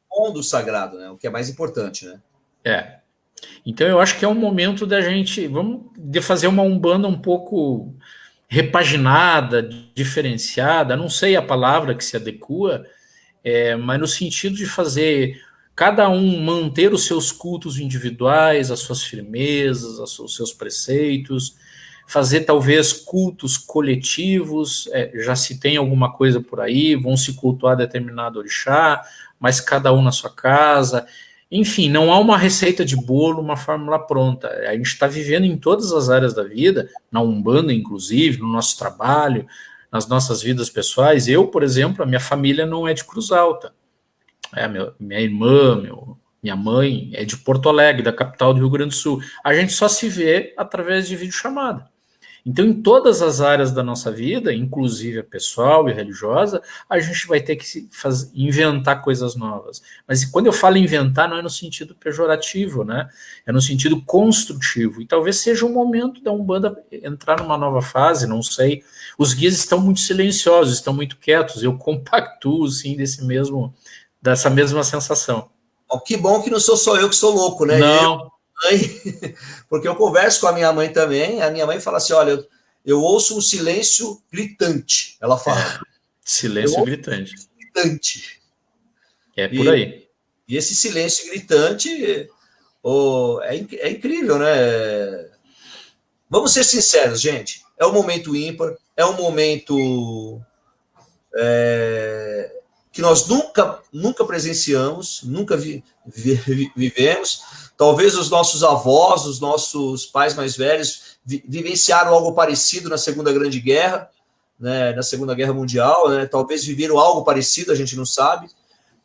bom do sagrado, né? O que é mais importante, né? Então eu acho que é um momento da gente, de fazer uma Umbanda um pouco repaginada, diferenciada, não sei a palavra que se adequa, mas no sentido de fazer cada um manter os seus cultos individuais, as suas firmezas, os seus preceitos, fazer talvez cultos coletivos, já se tem alguma coisa por aí, vão se cultuar determinado orixá, mas cada um na sua casa. Enfim, não há uma receita de bolo, uma fórmula pronta. A gente está vivendo em todas as áreas da vida, na Umbanda, inclusive, no nosso trabalho, nas nossas vidas pessoais. Eu, por exemplo, a minha família não é de Cruz Alta. Minha irmã, minha mãe é de Porto Alegre, da capital do Rio Grande do Sul. A gente só se vê através de videochamada. Então, em todas as áreas da nossa vida, inclusive a pessoal e a religiosa, a gente vai ter que inventar coisas novas. Mas quando eu falo inventar, não é no sentido pejorativo, né? É no sentido construtivo. E talvez seja o momento da Umbanda entrar numa nova fase, não sei. Os guias estão muito silenciosos, estão muito quietos. Eu compactuo, sim, dessa mesma sensação. Que bom que não sou só eu que sou louco, né? Não. Porque eu converso com a minha mãe também, a minha mãe fala assim, olha, eu ouço um silêncio gritante, ela fala. Silêncio gritante. É por aí. E esse silêncio gritante é incrível, né? Vamos ser sinceros, gente, é um momento ímpar, é um momento que nós nunca presenciamos, nunca vivemos. Talvez os nossos avós, os nossos pais mais velhos vivenciaram algo parecido na Segunda Grande Guerra, né, na Segunda Guerra Mundial, né, talvez viveram algo parecido, a gente não sabe.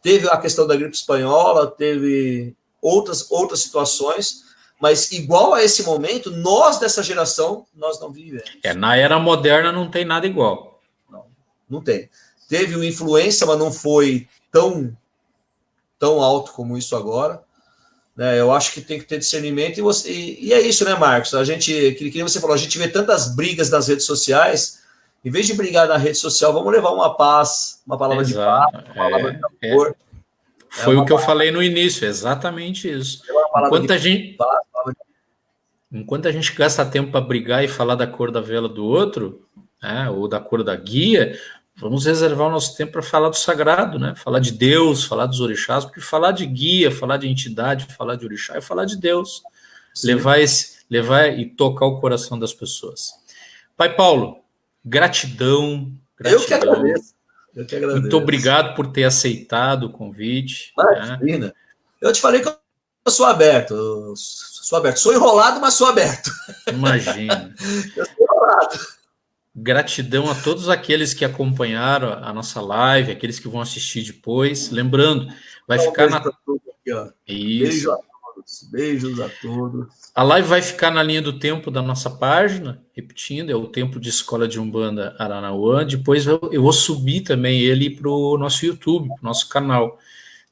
Teve a questão da gripe espanhola, teve outras situações, mas igual a esse momento, nós dessa geração, nós não vivemos. Na era moderna não tem nada igual. Não tem. Teve uma influência, mas não foi tão alto como isso agora. Eu acho que tem que ter discernimento e é isso, né, Marcos? A gente, que você falou, a gente vê tantas brigas nas redes sociais. Em vez de brigar na rede social, vamos levar uma paz, uma palavra de paz, uma palavra de amor. Foi o que eu falei no início, exatamente isso. Enquanto a gente gasta tempo para brigar e falar da cor da vela do outro, ou da cor da guia, vamos reservar o nosso tempo para falar do sagrado, né? Falar de Deus, falar dos orixás, porque falar de guia, falar de entidade, falar de orixá é falar de Deus. Levar e tocar o coração das pessoas. Pai Paulo, gratidão. Eu que agradeço. Muito obrigado por ter aceitado o convite. Imagina. Eu te falei que eu sou aberto. Sou enrolado, mas sou aberto. Imagina. Eu sou enrolado. Gratidão a todos aqueles que acompanharam a nossa live, aqueles que vão assistir depois. Lembrando, vai ficar na... Isso. Beijos a todos. A live vai ficar na linha do tempo da nossa página, repetindo, é o tempo de Escola de Umbanda Aranauã. Depois eu vou subir também ele para o nosso YouTube, para o nosso canal.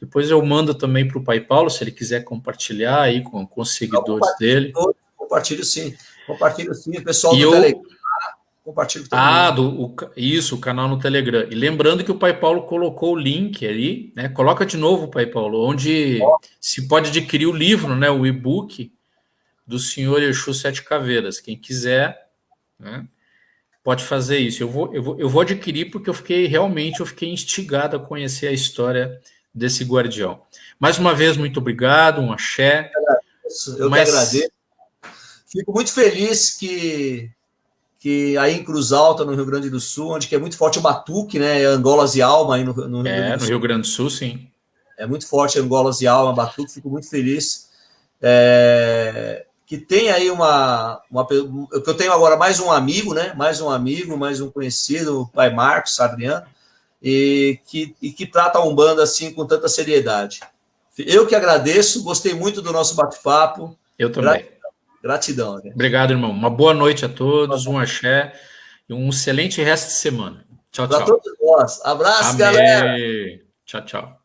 Depois eu mando também para o Pai Paulo, se ele quiser compartilhar aí com os seguidores dele. Compartilho sim, o pessoal do Telegram. Compartilho também. O canal no Telegram. E lembrando que o Pai Paulo colocou o link ali, né? Coloca de novo, Pai Paulo, onde se pode adquirir o livro, né? O e-book do Senhor Exu Sete Caveiras. Quem quiser, né, pode fazer isso. Eu vou adquirir porque eu fiquei instigado a conhecer a história desse guardião. Mais uma vez, muito obrigado, um axé. Eu que agradeço. Fico muito feliz que aí em Cruz Alta, no Rio Grande do Sul, onde que é muito forte o batuque, né? Angolas e Alma aí no Rio Grande do Sul. No Rio Grande do Sul, sim. É muito forte Angolas e Alma, batuque, fico muito feliz. Que tem aí eu tenho agora mais um amigo, né? Mais um conhecido, o pai Marcos Adriano, e que trata a Umbanda assim com tanta seriedade. Eu que agradeço, gostei muito do nosso bate-papo. Eu também. Gratidão. Né? Obrigado, irmão. Uma boa noite a todos, um axé e um excelente resto de semana. Tchau, tchau. Para todos nós. Abraço, Amém. galera. Tchau, tchau.